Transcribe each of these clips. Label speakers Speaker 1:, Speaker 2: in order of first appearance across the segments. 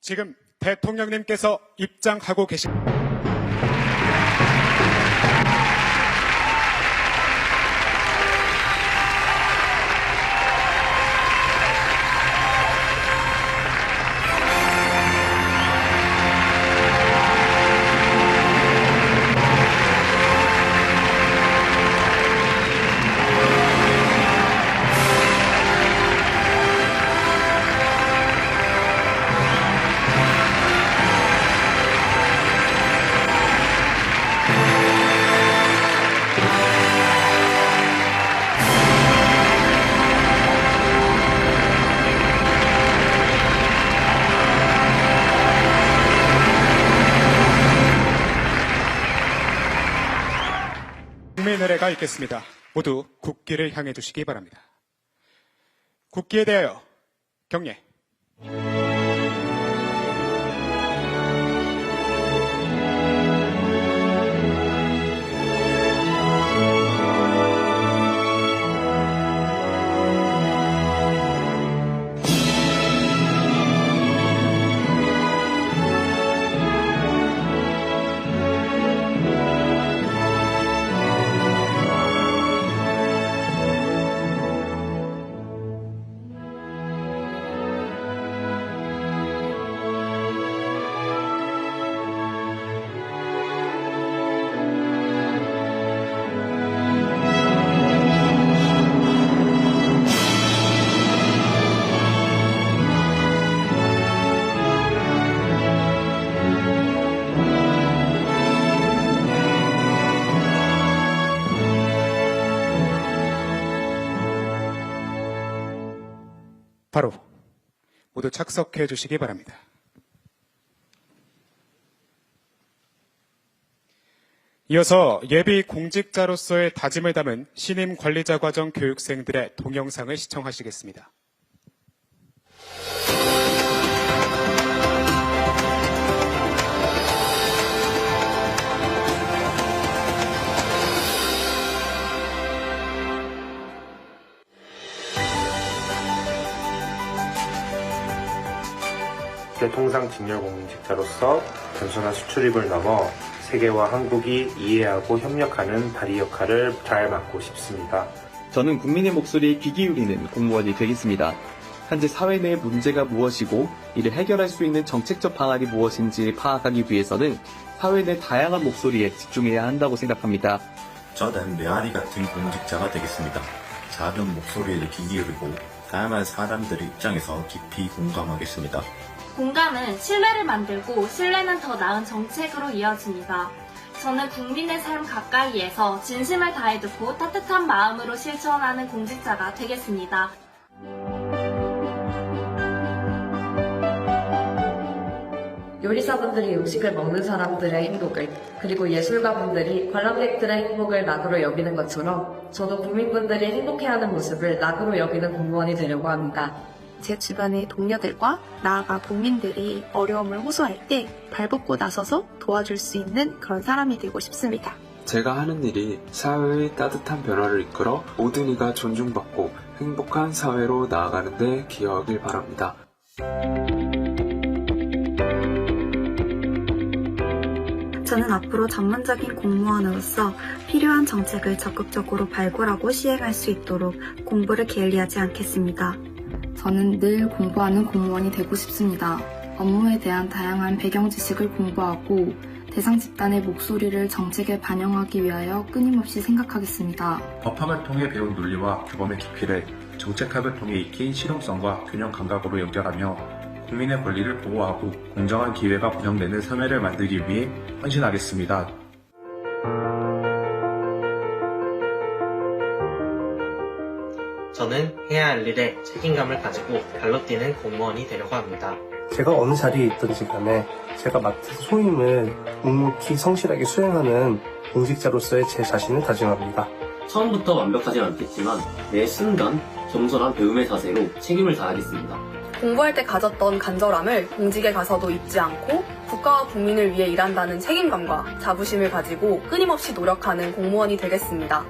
Speaker 1: 지금 대통령님께서 입장하고 계십니다. 국민의례가 있겠습니다. 모두 국기를 향해 주시기 바랍니다. 국기에 대하여 경례. 바로 모두 착석해 주시기 바랍니다. 이어서 예비 공직자로서의 다짐을 담은 신임 관리자 과정 교육생들의 동영상을 시청하시겠습니다.
Speaker 2: 통상 직렬공직자로서 단순한 수출입을 넘어 세계와 한국이 이해하고 협력하는 다리 역할을 잘 맡고 싶습니다.
Speaker 3: 저는 국민의 목소리에 귀 기울이는 공무원이 되겠습니다. 현재 사회 내의 문제가 무엇이고 이를 해결할 수 있는 정책적 방안이 무엇인지 파악하기 위해서는 사회 내 다양한 목소리에 집중해야 한다고 생각합니다.
Speaker 4: 저는 메아리 같은 공직자가 되겠습니다. 작은 목소리를 귀 기울이고 다양한 사람들의 입장에서 깊이 공감하겠습니다.
Speaker 5: 공감은 신뢰를 만들고 신뢰는 더 나은 정책으로 이어집니다. 저는 국민의 삶 가까이에서 진심을 다해 듣고 따뜻한 마음으로 실천하는 공직자가 되겠습니다.
Speaker 6: 요리사분들이 음식을 먹는 사람들의 행복을, 그리고 예술가분들이 관람객들의 행복을 낙으로 여기는 것처럼 저도 국민분들이 행복해하는 모습을 낙으로 여기는 공무원이 되려고 합니다.
Speaker 7: 제 주변의 동료들과 나아가 국민들이 어려움을 호소할 때 발벗고 나서서 도와줄 수 있는 그런 사람이 되고 싶습니다.
Speaker 8: 제가 하는 일이 사회의 따뜻한 변화를 이끌어 모든 이가 존중받고 행복한 사회로 나아가는 데 기여하길 바랍니다.
Speaker 9: 저는 앞으로 전문적인 공무원으로서 필요한 정책을 적극적으로 발굴하고 시행할 수 있도록 공부를 게을리하지 않겠습니다.
Speaker 10: 저는 늘 공부하는 공무원이 되고 싶습니다. 업무에 대한 다양한 배경 지식을 공부하고 대상 집단의 목소리를 정책에 반영하기 위하여 끊임없이 생각하겠습니다.
Speaker 4: 법학을 통해 배운 논리와 규범의 깊이를 정책학을 통해 익힌 실용성과 균형 감각으로 연결하며 국민의 권리를 보호하고 공정한 기회가 보장되는 사회를 만들기 위해 헌신하겠습니다.
Speaker 11: 저는 해야 할 일에 책임감을 가지고 발로 뛰는 공무원이 되려고 합니다.
Speaker 12: 제가 어느 자리에 있든지 간에 제가 맡은 소임을 묵묵히 성실하게 수행하는 공직자로서의 제 자신을 다짐합니다.
Speaker 13: 처음부터 완벽하진 않겠지만 매 순간 겸손한 배움의 자세로 책임을 다하겠습니다.
Speaker 14: 공부할 때 가졌던 간절함을 공직에 가서도 잊지 않고 국가와 국민을 위해 일한다는 책임감과 자부심을 가지고 끊임없이 노력하는 공무원이 되겠습니다.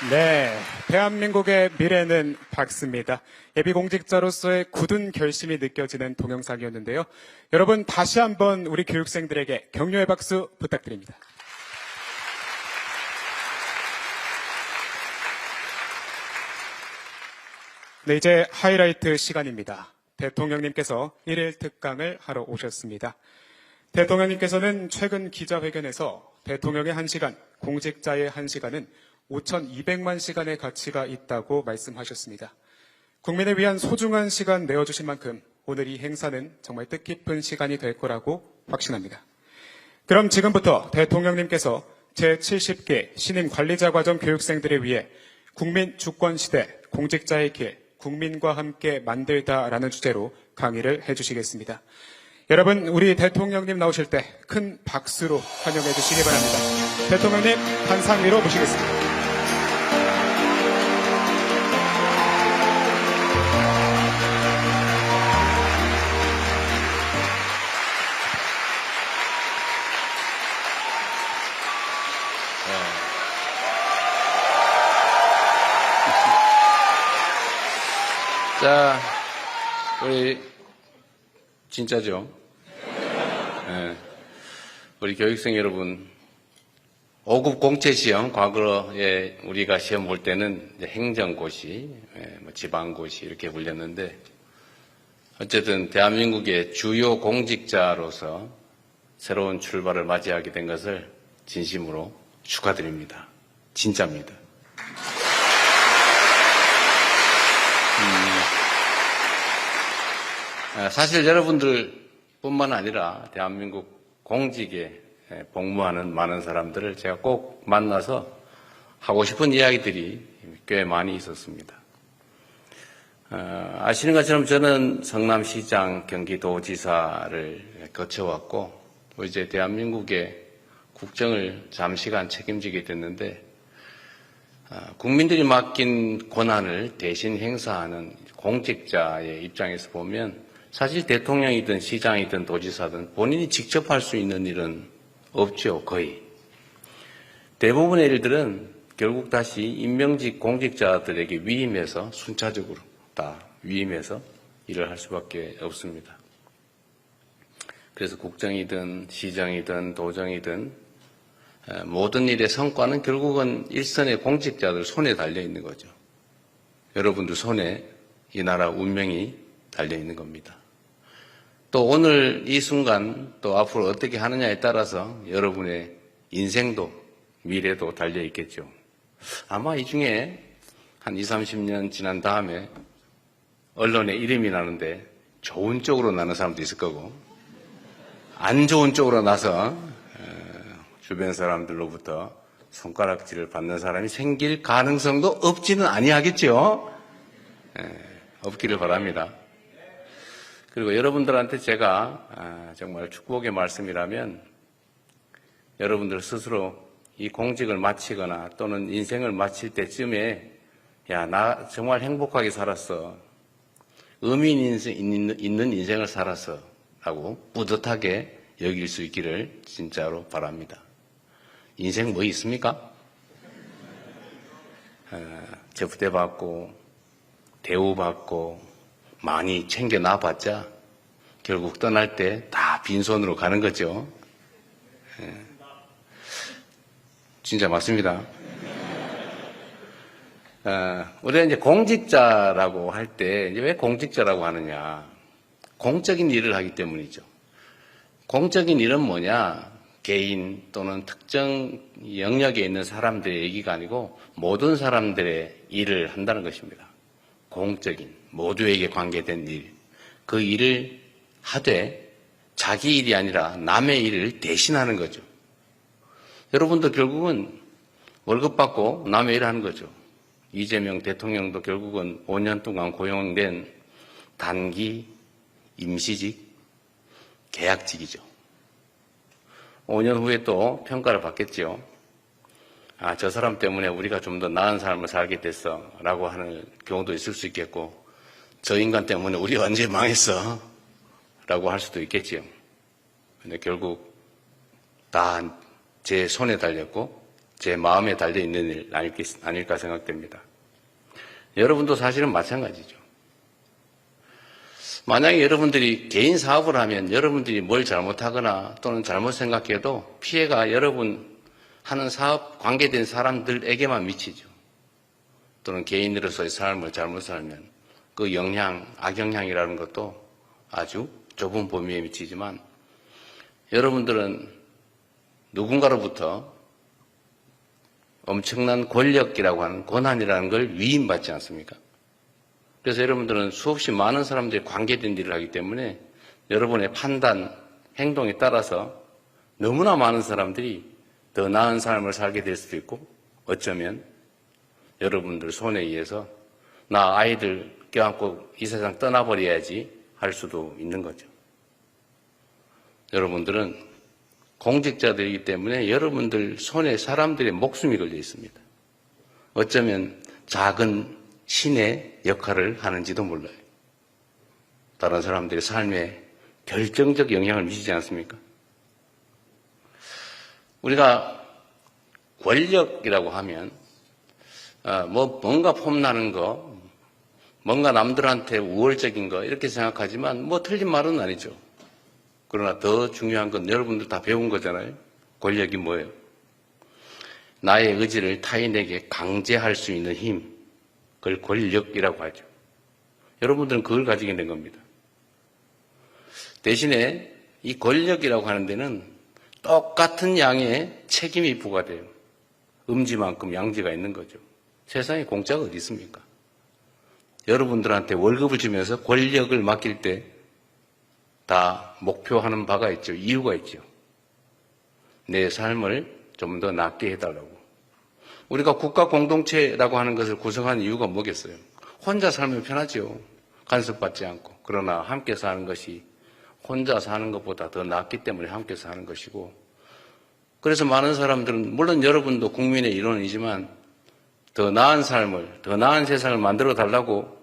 Speaker 1: 네, 대한민국의 미래는 밝습니다. 예비공직자로서의 굳은 결심이 느껴지는 동영상이었는데요. 여러분 다시 한번 우리 교육생들에게 격려의 박수 부탁드립니다. 네, 이제 하이라이트 시간입니다. 대통령님께서 1일 특강을 하러 오셨습니다. 대통령님께서는 최근 기자회견에서 대통령의 1시간, 공직자의 1시간은 5,200만 시간의 가치가 있다고 말씀하셨습니다. 국민을 위한 소중한 시간 내어주신 만큼 오늘 이 행사는 정말 뜻깊은 시간이 될 거라고 확신합니다. 그럼 지금부터 대통령님께서 제70기 신임 관리자 과정 교육생들을 위해 국민 주권 시대 공직자의 길 국민과 함께 만들다라는 주제로 강의를 해주시겠습니다. 여러분, 우리 대통령님 나오실 때 큰 박수로 환영해 주시기 바랍니다. 대통령님 단상 위로 모시겠습니다.
Speaker 15: 자, 우리 진짜죠? 네. 우리 교육생 여러분, 5급 공채 시험 과거에 우리가 시험 볼 때는 이제 행정고시, 지방고시 이렇게 불렸는데 어쨌든 대한민국의 주요 공직자로서 새로운 출발을 맞이하게 된 것을 진심으로 축하드립니다. 진짜입니다. 사실 여러분들뿐만 아니라 대한민국 공직에 복무하는 많은 사람들을 제가 꼭 만나서 하고 싶은 이야기들이 꽤 많이 있었습니다. 아시는 것처럼 저는 성남시장, 경기도지사를 거쳐왔고 이제 대한민국의 국정을 잠시간 책임지게 됐는데 국민들이 맡긴 권한을 대신 행사하는 공직자의 입장에서 보면 사실 대통령이든 시장이든 도지사든 본인이 직접 할 수 있는 일은 없죠, 거의. 대부분의 일들은 결국 다시 임명직 공직자들에게 위임해서 순차적으로 다 위임해서 일을 할 수밖에 없습니다. 그래서 국정이든 시정이든 도정이든 모든 일의 성과는 결국은 일선의 공직자들 손에 달려 있는 거죠. 여러분들 손에 이 나라 운명이 달려 있는 겁니다. 또 오늘 이 순간 또 앞으로 어떻게 하느냐에 따라서 여러분의 인생도 미래도 달려 있겠죠. 아마 이 중에 한 20, 30년 지난 다음에 언론에 이름이 나는데 좋은 쪽으로 나는 사람도 있을 거고 안 좋은 쪽으로 나서 주변 사람들로부터 손가락질을 받는 사람이 생길 가능성도 없지는 아니하겠죠. 없기를 바랍니다. 그리고 여러분들한테 제가 정말 축복의 말씀이라면 여러분들 스스로 이 공직을 마치거나 또는 인생을 마칠 때쯤에 야, 나 정말 행복하게 살았어. 의미 있는 인생을 살았어. 라고 뿌듯하게 여길 수 있기를 진짜로 바랍니다. 인생 뭐 있습니까? 제프대 받고 대우받고 많이 챙겨놔봤자 결국 떠날 때 다 빈손으로 가는 거죠. 진짜 맞습니다. 우리가 이제 공직자라고 할 때 이제 왜 공직자라고 하느냐? 공적인 일을 하기 때문이죠. 공적인 일은 뭐냐? 개인 또는 특정 영역에 있는 사람들의 얘기가 아니고 모든 사람들의 일을 한다는 것입니다. 공적인, 모두에게 관계된 일. 그 일을 하되 자기 일이 아니라 남의 일을 대신하는 거죠. 여러분도 결국은 월급 받고 남의 일을 하는 거죠. 이재명 대통령도 결국은 5년 동안 고용된 단기 임시직 계약직이죠. 5년 후에 또 평가를 받겠죠. 아, 저 사람 때문에 우리가 좀 더 나은 삶을 살게 됐어 라고 하는 경우도 있을 수 있겠고 저 인간 때문에 우리 완전히 망했어 라고 할 수도 있겠지요. 근데 결국 다 제 손에 달렸고 제 마음에 달려있는 일 아닐까 생각됩니다. 여러분도 사실은 마찬가지죠. 만약에 여러분들이 개인 사업을 하면 여러분들이 뭘 잘못하거나 또는 잘못 생각해도 피해가 여러분 하는 사업 관계된 사람들에게만 미치죠. 또는 개인으로서의 삶을 잘못 살면 그 영향, 악영향이라는 것도 아주 좁은 범위에 미치지만 여러분들은 누군가로부터 엄청난 권력이라고 하는 권한이라는 걸 위임받지 않습니까? 그래서 여러분들은 수없이 많은 사람들이 관계된 일을 하기 때문에 여러분의 판단, 행동에 따라서 너무나 많은 사람들이 더 나은 삶을 살게 될 수도 있고 어쩌면 여러분들 손에 의해서 나 아이들 껴안고 이 세상 떠나버려야지 할 수도 있는 거죠. 여러분들은 공직자들이기 때문에 여러분들 손에 사람들의 목숨이 걸려 있습니다. 어쩌면 작은 신의 역할을 하는지도 몰라요. 다른 사람들의 삶에 결정적 영향을 미치지 않습니까? 우리가 권력이라고 하면 뭔가 폼나는 거, 뭔가 남들한테 우월적인 거 이렇게 생각하지만 틀린 말은 아니죠. 그러나 더 중요한 건 여러분들 다 배운 거잖아요. 권력이 뭐예요? 나의 의지를 타인에게 강제할 수 있는 힘, 그걸 권력이라고 하죠. 여러분들은 그걸 가지게 된 겁니다. 대신에 이 권력이라고 하는 데는 똑같은 양의 책임이 부과돼요. 음지만큼 양지가 있는 거죠. 세상에 공짜가 어디 있습니까? 여러분들한테 월급을 주면서 권력을 맡길 때 다 목표하는 바가 있죠. 이유가 있죠. 내 삶을 좀 더 낫게 해달라고. 우리가 국가 공동체라고 하는 것을 구성하는 이유가 뭐겠어요? 혼자 살면 편하죠. 간섭받지 않고. 그러나 함께 사는 것이 혼자 사는 것보다 더 낫기 때문에 함께 사는 것이고, 그래서 많은 사람들은 물론 여러분도 국민의 일원이지만 더 나은 삶을, 더 나은 세상을 만들어 달라고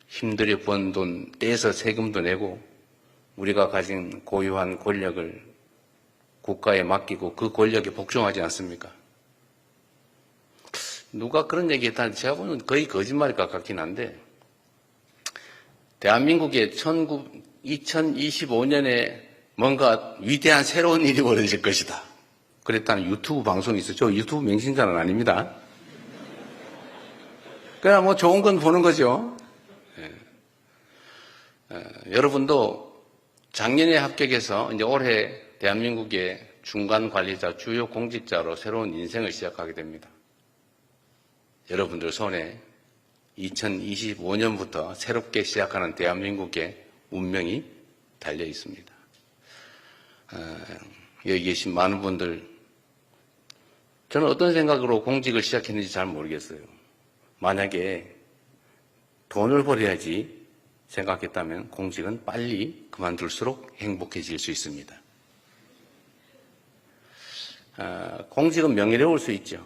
Speaker 15: 힘들게 번 돈 떼서 세금도 내고 우리가 가진 고유한 권력을 국가에 맡기고 그 권력에 복종하지 않습니까? 누가 그런 얘기 했다는데 제가 보면 거의 거짓말일 것 같긴 한데, 대한민국에 2025년에 뭔가 위대한 새로운 일이 벌어질 것이다. 그랬다는 유튜브 방송이 있었죠. 유튜브 맹신자는 아닙니다. 그냥 좋은 건 보는 거죠. 여러분도 작년에 합격해서 이제 올해 대한민국의 중간 관리자, 주요 공직자로 새로운 인생을 시작하게 됩니다. 여러분들 손에 2025년부터 새롭게 시작하는 대한민국의 운명이 달려 있습니다. 여기 계신 많은 분들, 저는 어떤 생각으로 공직을 시작했는지 잘 모르겠어요. 만약에 돈을 벌어야지 생각했다면 공직은 빨리 그만둘수록 행복해질 수 있습니다. 공직은 명예로울 수 있죠.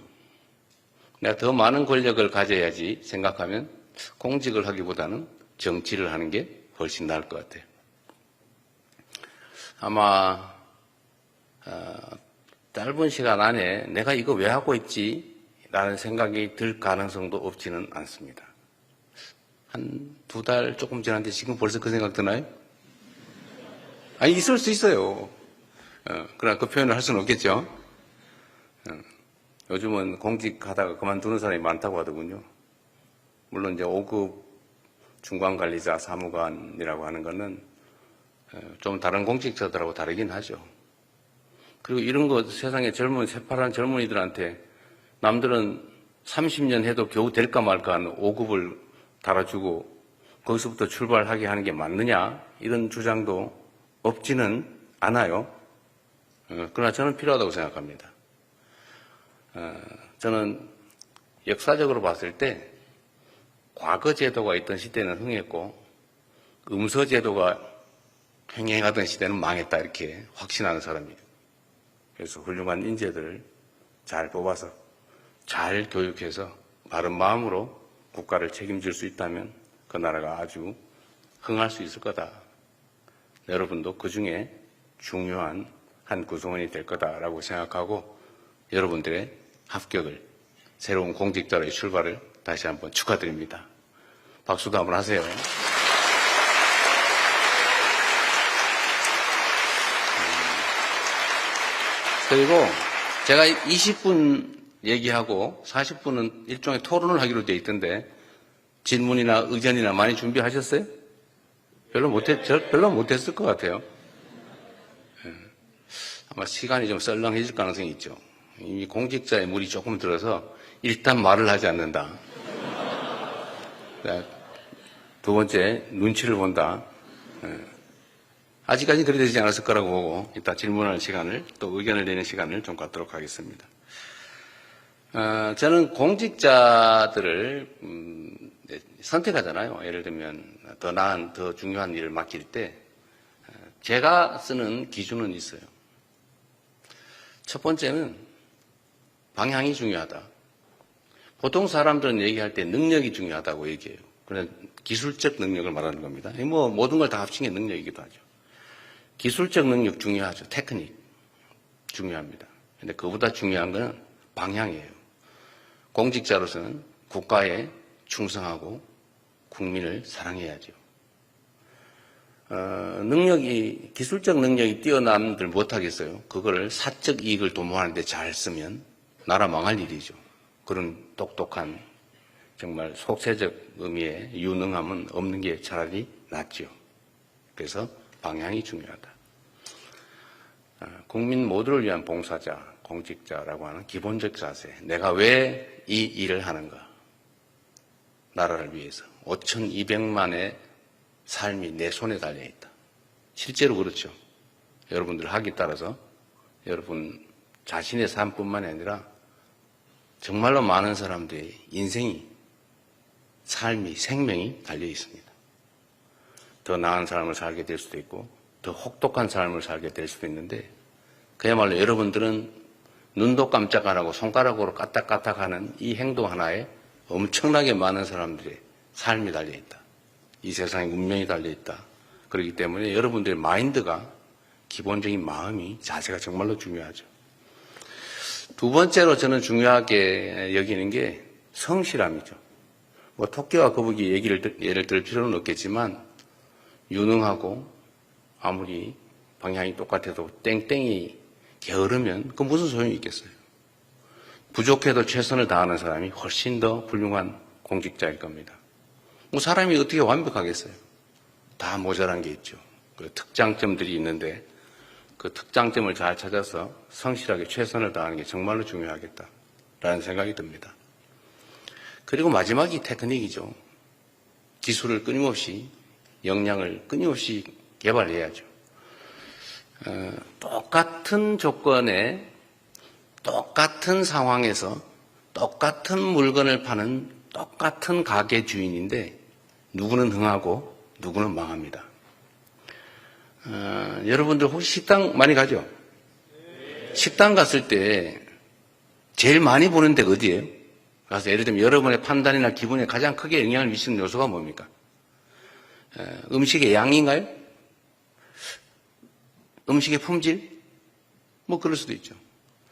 Speaker 15: 내가 더 많은 권력을 가져야지 생각하면 공직을 하기보다는 정치를 하는 게 훨씬 나을 것 같아요. 아마 짧은 시간 안에 내가 이거 왜 하고 있지? 라는 생각이 들 가능성도 없지는 않습니다. 한 2달 조금 지났는데 지금 벌써 그 생각 드나요? 아니, 있을 수 있어요. 그러나 그 표현을 할 수는 없겠죠. 요즘은 공직하다가 그만두는 사람이 많다고 하더군요. 물론 이제 5급 중간관리자 사무관이라고 하는 거는 좀 다른 공직자들하고 다르긴 하죠. 그리고 이런 거 세상에 새파란 젊은이들한테 남들은 30년 해도 겨우 될까 말까 하는 5급을 달아주고 거기서부터 출발하게 하는 게 맞느냐, 이런 주장도 없지는 않아요. 그러나 저는 필요하다고 생각합니다. 저는 역사적으로 봤을 때 과거 제도가 있던 시대는 흥했고 음서 제도가 횡행하던 시대는 망했다, 이렇게 확신하는 사람이에요. 그래서 훌륭한 인재들을 잘 뽑아서 잘 교육해서 바른 마음으로 국가를 책임질 수 있다면 그 나라가 아주 흥할 수 있을 거다. 여러분도 그 중에 중요한 한 구성원이 될 거다라고 생각하고 여러분들의 합격을, 새로운 공직자로의 출발을 다시 한번 축하드립니다. 박수도 한번 하세요. 그리고 제가 20분 얘기하고 40분은 일종의 토론을 하기로 돼 있던데 질문이나 의견이나 많이 준비하셨어요? 별로 못했을 것 같아요. 아마 시간이 좀 썰렁해질 가능성이 있죠. 이미 공직자의 물이 조금 들어서 일단 말을 하지 않는다. 두 번째, 눈치를 본다. 아직까지 그리 되지 않았을 거라고 보고 이따 질문하는 시간을 또 의견을 내는 시간을 좀 갖도록 하겠습니다. 저는 공직자들을 선택하잖아요. 예를 들면 더 나은, 더 중요한 일을 맡길 때 제가 쓰는 기준은 있어요. 첫 번째는 방향이 중요하다. 보통 사람들은 얘기할 때 능력이 중요하다고 얘기해요. 그냥 기술적 능력을 말하는 겁니다. 뭐 모든 걸 다 합친 게 능력이기도 하죠. 기술적 능력 중요하죠. 테크닉 중요합니다. 근데 그보다 중요한 건 방향이에요. 공직자로서는 국가에 충성하고 국민을 사랑해야죠. 기술적 능력이 뛰어남들 못하겠어요. 그거를 사적 이익을 도모하는데 잘 쓰면 나라 망할 일이죠. 그런 똑똑한 정말 속세적 의미의 유능함은 없는 게 차라리 낫죠. 그래서 방향이 중요하다. 국민 모두를 위한 봉사자, 공직자라고 하는 기본적 자세. 내가 왜 이 일을 하는가? 나라를 위해서. 5,200만의 삶이 내 손에 달려있다. 실제로 그렇죠. 여러분들 학에 따라서 여러분 자신의 삶뿐만이 아니라 정말로 많은 사람들의 인생이, 삶이, 생명이 달려 있습니다. 더 나은 삶을 살게 될 수도 있고 더 혹독한 삶을 살게 될 수도 있는데 그야말로 여러분들은 눈도 깜짝 안 하고 손가락으로 까딱까딱하는 이 행동 하나에 엄청나게 많은 사람들의 삶이 달려있다. 이 세상에 운명이 달려있다. 그렇기 때문에 여러분들의 마인드가, 기본적인 마음이, 자세가 정말로 중요하죠. 두 번째로 저는 중요하게 여기는 게 성실함이죠. 뭐 토끼와 거북이 예를 들 필요는 없겠지만 유능하고 아무리 방향이 똑같아도 땡땡이 게으르면 그 무슨 소용이 있겠어요. 부족해도 최선을 다하는 사람이 훨씬 더 훌륭한 공직자일 겁니다. 뭐 사람이 어떻게 완벽하겠어요. 다 모자란 게 있죠. 그 특장점들이 있는데 그 특장점을 잘 찾아서 성실하게 최선을 다하는 게 정말로 중요하겠다라는 생각이 듭니다. 그리고 마지막이 테크닉이죠. 기술을 끊임없이, 역량을 끊임없이 개발해야죠. 똑같은 조건에 똑같은 상황에서 똑같은 물건을 파는 똑같은 가게 주인인데 누구는 흥하고 누구는 망합니다. 여러분들 혹시 식당 많이 가죠? 식당 갔을 때 제일 많이 보는 데가 어디예요? 가서 예를 들면 여러분의 판단이나 기분에 가장 크게 영향을 미치는 요소가 뭡니까? 음식의 양인가요? 음식의 품질? 뭐 그럴 수도 있죠.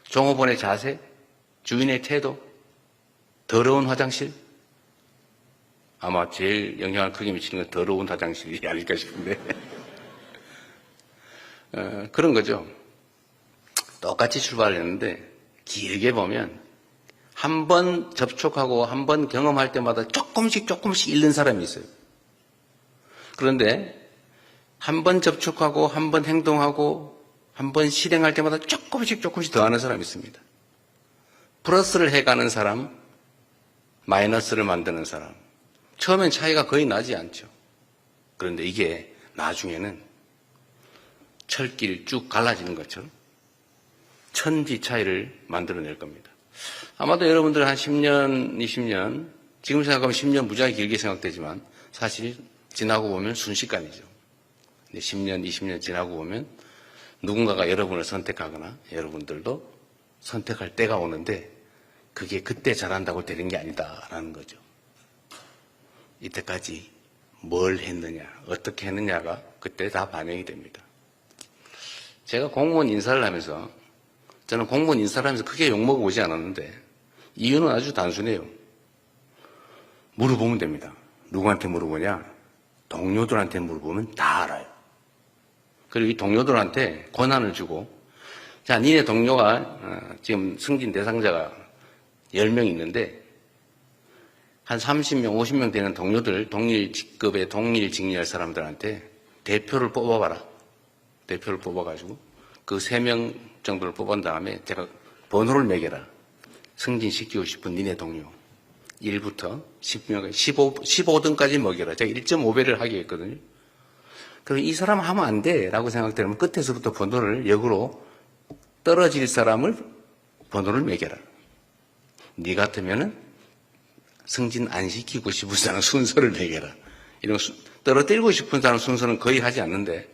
Speaker 15: 종업원의 자세? 주인의 태도? 더러운 화장실? 아마 제일 영향을 크게 미치는 건 더러운 화장실이 아닐까 싶은데 그런 거죠. 똑같이 출발했는데 길게 보면 한 번 접촉하고 한 번 경험할 때마다 조금씩 잃는 사람이 있어요. 그런데 한 번 접촉하고 한 번 행동하고 한 번 실행할 때마다 조금씩 더하는 사람이 있습니다. 플러스를 해가는 사람, 마이너스를 만드는 사람. 처음엔 차이가 거의 나지 않죠. 그런데 이게 나중에는 철길 쭉 갈라지는 것처럼 천지 차이를 만들어낼 겁니다. 아마도 여러분들 한 10년, 20년, 지금 생각하면 10년 무지하게 길게 생각되지만 사실 지나고 보면 순식간이죠. 근데 10년, 20년 지나고 보면 누군가가 여러분을 선택하거나 여러분들도 선택할 때가 오는데 그게 그때 잘한다고 되는 게 아니다라는 거죠. 이때까지 뭘 했느냐, 어떻게 했느냐가 그때 다 반영이 됩니다. 제가 공무원 인사를 하면서 저는 공무원 인사를 하면서 크게 욕먹어보지 않았는데 이유는 아주 단순해요. 물어보면 됩니다. 누구한테 물어보냐? 동료들한테 물어보면 다 알아요. 그리고 이 동료들한테 권한을 주고, 자, 니네 동료가 지금 승진 대상자가 10명 있는데 한 30명, 50명 되는 동료들, 동일 직급에 동일 직리할 사람들한테 대표를 뽑아봐라. 대표를 뽑아가지고 그 3명 정도를 뽑은 다음에 제가 번호를 매겨라. 승진시키고 싶은 니네 동료 1부터 10명, 15등까지 먹여라. 제가 1.5배를 하게 했거든요. 그리고 이 사람 하면 안 돼 라고 생각되면 끝에서부터 번호를 역으로 떨어질 사람을 번호를 매겨라. 니 같으면은 승진 안 시키고 싶은 사람 순서를 매겨라. 이런 떨어뜨리고 싶은 사람 순서는 거의 하지 않는데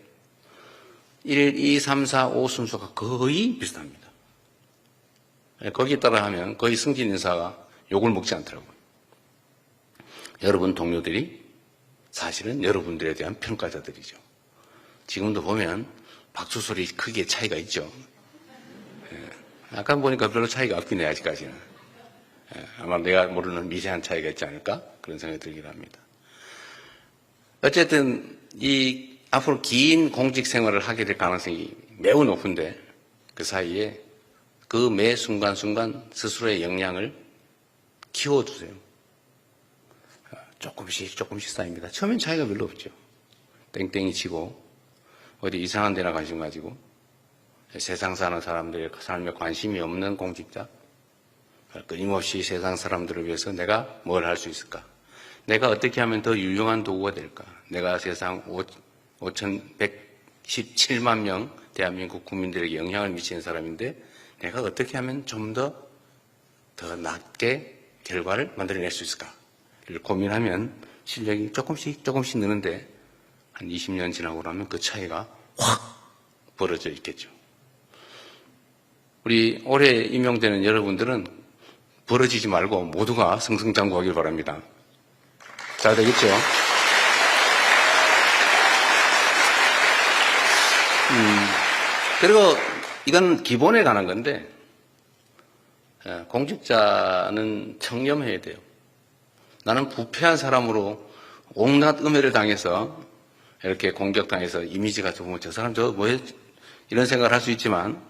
Speaker 15: 1, 2, 3, 4, 5 순서가 거의 비슷합니다. 거기에 따라 하면 거의 승진 인사가 욕을 먹지 않더라고요. 여러분 동료들이 사실은 여러분들에 대한 평가자들이죠. 지금도 보면 박수 소리 크게 차이가 있죠. 아까 보니까 별로 차이가 없긴 해, 아직까지는. 아마 내가 모르는 미세한 차이가 있지 않을까? 그런 생각이 들긴 합니다. 어쨌든 이 앞으로 긴 공직 생활을 하게 될 가능성이 매우 높은데 그 사이에 그 매 순간순간 스스로의 역량을 키워두세요. 조금씩 쌓입니다. 처음엔 차이가 별로 없죠. 땡땡이 치고 어디 이상한 데나 관심 가지고 세상 사는 사람들의 삶에 관심이 없는 공직자, 끊임없이 세상 사람들을 위해서 내가 뭘 할 수 있을까? 내가 어떻게 하면 더 유용한 도구가 될까? 내가 세상 5,117만 명 대한민국 국민들에게 영향을 미치는 사람인데 내가 어떻게 하면 좀 더 낮게 결과를 만들어낼 수 있을까를 고민하면 실력이 조금씩 느는데 한 20년 지나고 나면 그 차이가 확 벌어져 있겠죠. 우리 올해 임용되는 여러분들은 벌어지지 말고 모두가 승승장구하길 바랍니다. 잘 되겠죠? 그리고 이건 기본에 관한 건데 공직자는 청렴해야 돼요. 나는 부패한 사람으로 온갖 음해를 당해서 이렇게 공격당해서 이미지가 좋으면 저 사람 저 뭐해 이런 생각을 할 수 있지만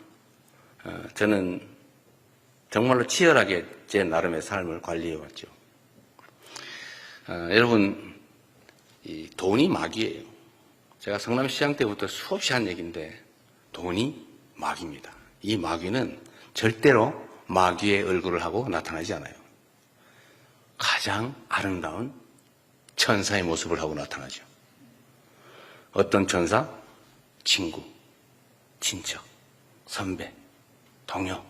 Speaker 15: 저는 정말로 치열하게 제 나름의 삶을 관리해왔죠. 여러분, 이 돈이 마귀예요. 제가 성남시장 때부터 수없이 한 얘기인데 돈이 마귀입니다. 이 마귀는 절대로 마귀의 얼굴을 하고 나타나지 않아요. 가장 아름다운 천사의 모습을 하고 나타나죠. 어떤 천사? 친구, 친척, 선배, 동료,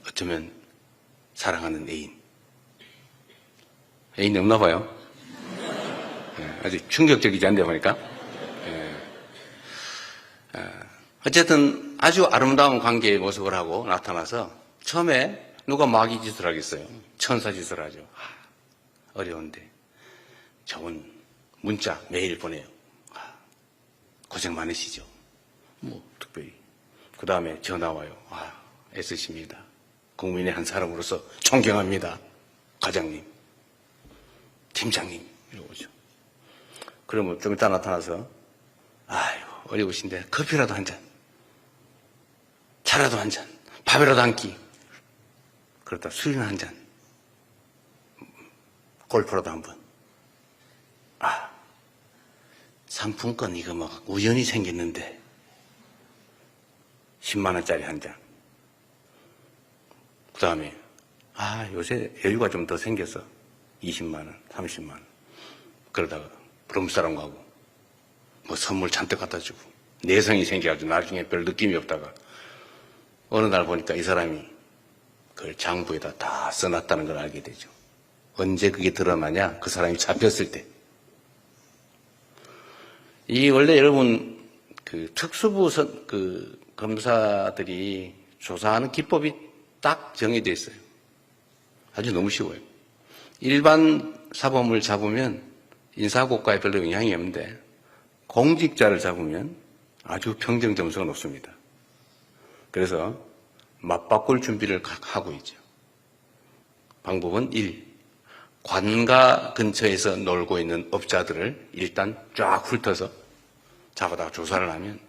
Speaker 15: 어쩌면 사랑하는 애인. 애인이 없나 봐요. 아주 충격적이지 않대 보니까. 어쨌든 아주 아름다운 관계의 모습을 하고 나타나서 처음에 누가 마귀 짓을 하겠어요. 천사 짓을 하죠. 어려운데 좋은 문자 매일 보내요. 고생 많으시죠. 뭐 특별히. 그 다음에 전화 와요. 애쓰십니다. 국민의 한 사람으로서 존경합니다. 과장님, 팀장님 이러고 오죠. 그러면 좀 이따 나타나서 아이고 어려우신데 커피라도 한 잔, 차라도 한 잔, 밥이라도 한 끼, 그러다 술이나 한 잔, 골프라도 한 번. 상품권 이거 뭐 우연히 생겼는데 10만 원짜리 한 잔. 그 다음에 요새 여유가 좀 더 생겨서 20만 원, 30만 원. 그러다가 부름사람 가고 뭐 선물 잔뜩 갖다 주고 내성이 생겨가지고 나중에 별 느낌이 없다가 어느 날 보니까 이 사람이 그걸 장부에다 다 써놨다는 걸 알게 되죠. 언제 그게 드러나냐? 그 사람이 잡혔을 때. 이 원래 여러분 그 특수부 그 검사들이 조사하는 기법이 딱 정해져 있어요. 아주 너무 쉬워요. 일반 사범을 잡으면 인사고과에 별로 영향이 없는데 공직자를 잡으면 아주 평정 점수가 높습니다. 그래서 맞바꿀 준비를 하고 있죠. 방법은 1. 관가 근처에서 놀고 있는 업자들을 일단 쫙 훑어서 잡아다가 조사를 하면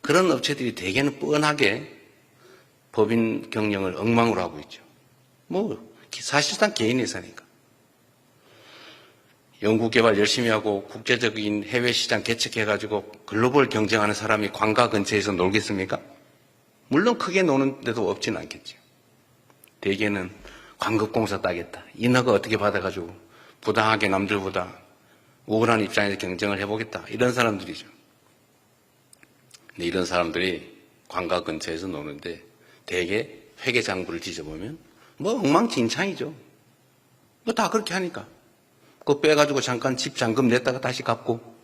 Speaker 15: 그런 업체들이 대개는 뻔하게 법인 경영을 엉망으로 하고 있죠. 사실상 개인 회사니까. 연구개발 열심히 하고 국제적인 해외 시장 개척해가지고 글로벌 경쟁하는 사람이 관가 근처에서 놀겠습니까? 물론 크게 노는 데도 없지는 않겠죠. 대개는 광급공사 따겠다. 인허가 어떻게 받아가지고 부당하게 남들보다 우월한 입장에서 경쟁을 해보겠다. 이런 사람들이죠. 근데 이런 사람들이 관가 근처에서 노는데 대개 회계장부를 뒤져보면 엉망진창이죠. 다 그렇게 하니까. 그거 빼가지고 잠깐 집 잔금 냈다가 다시 갚고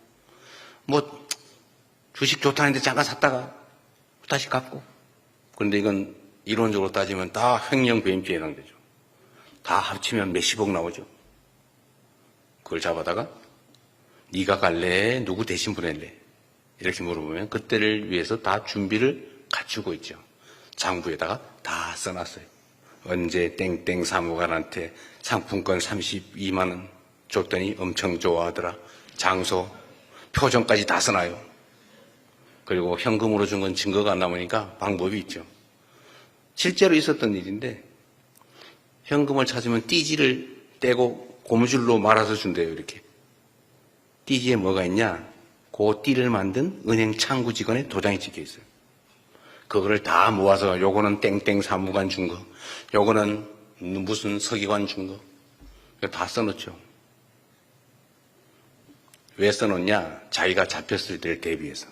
Speaker 15: 주식 좋다는데 잠깐 샀다가 다시 갚고. 그런데 이건 이론적으로 따지면 다 횡령 배임죄에 해당되죠. 다 합치면 몇십억 나오죠. 그걸 잡아다가 네가 갈래? 누구 대신 보낼래? 이렇게 물어보면 그때를 위해서 다 준비를 갖추고 있죠. 장부에다가 다 써놨어요. 언제 땡땡 사무관한테 상품권 32만 원 줬더니 엄청 좋아하더라. 장소, 표정까지 다 써놔요. 그리고 현금으로 준 건 증거가 안 남으니까 방법이 있죠. 실제로 있었던 일인데 현금을 찾으면 띠지를 떼고 고무줄로 말아서 준대요. 이렇게. 띠지에 뭐가 있냐? 그 띠를 만든 은행 창구 직원의 도장이 찍혀 있어요. 그거를 다 모아서 요거는 땡땡 사무관 준 거, 요거는 무슨 서기관 준 거, 다 써놓죠. 왜 써놓냐? 자기가 잡혔을 때를 대비해서.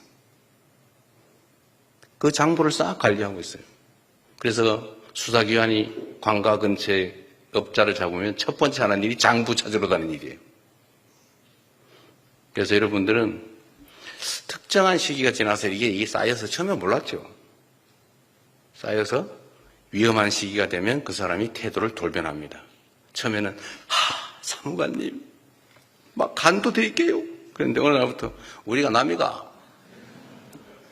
Speaker 15: 그 장부를 싹 관리하고 있어요. 그래서 수사기관이 관가 근처에 업자를 잡으면 첫 번째 하는 일이 장부 찾으러 가는 일이에요. 그래서 여러분들은 특정한 시기가 지나서 이게 쌓여서 처음에 몰랐죠. 쌓여서 위험한 시기가 되면 그 사람이 태도를 돌변합니다. 처음에는 사무관님 막 간도 드릴게요. 그런데 어느 날부터 우리가 남이가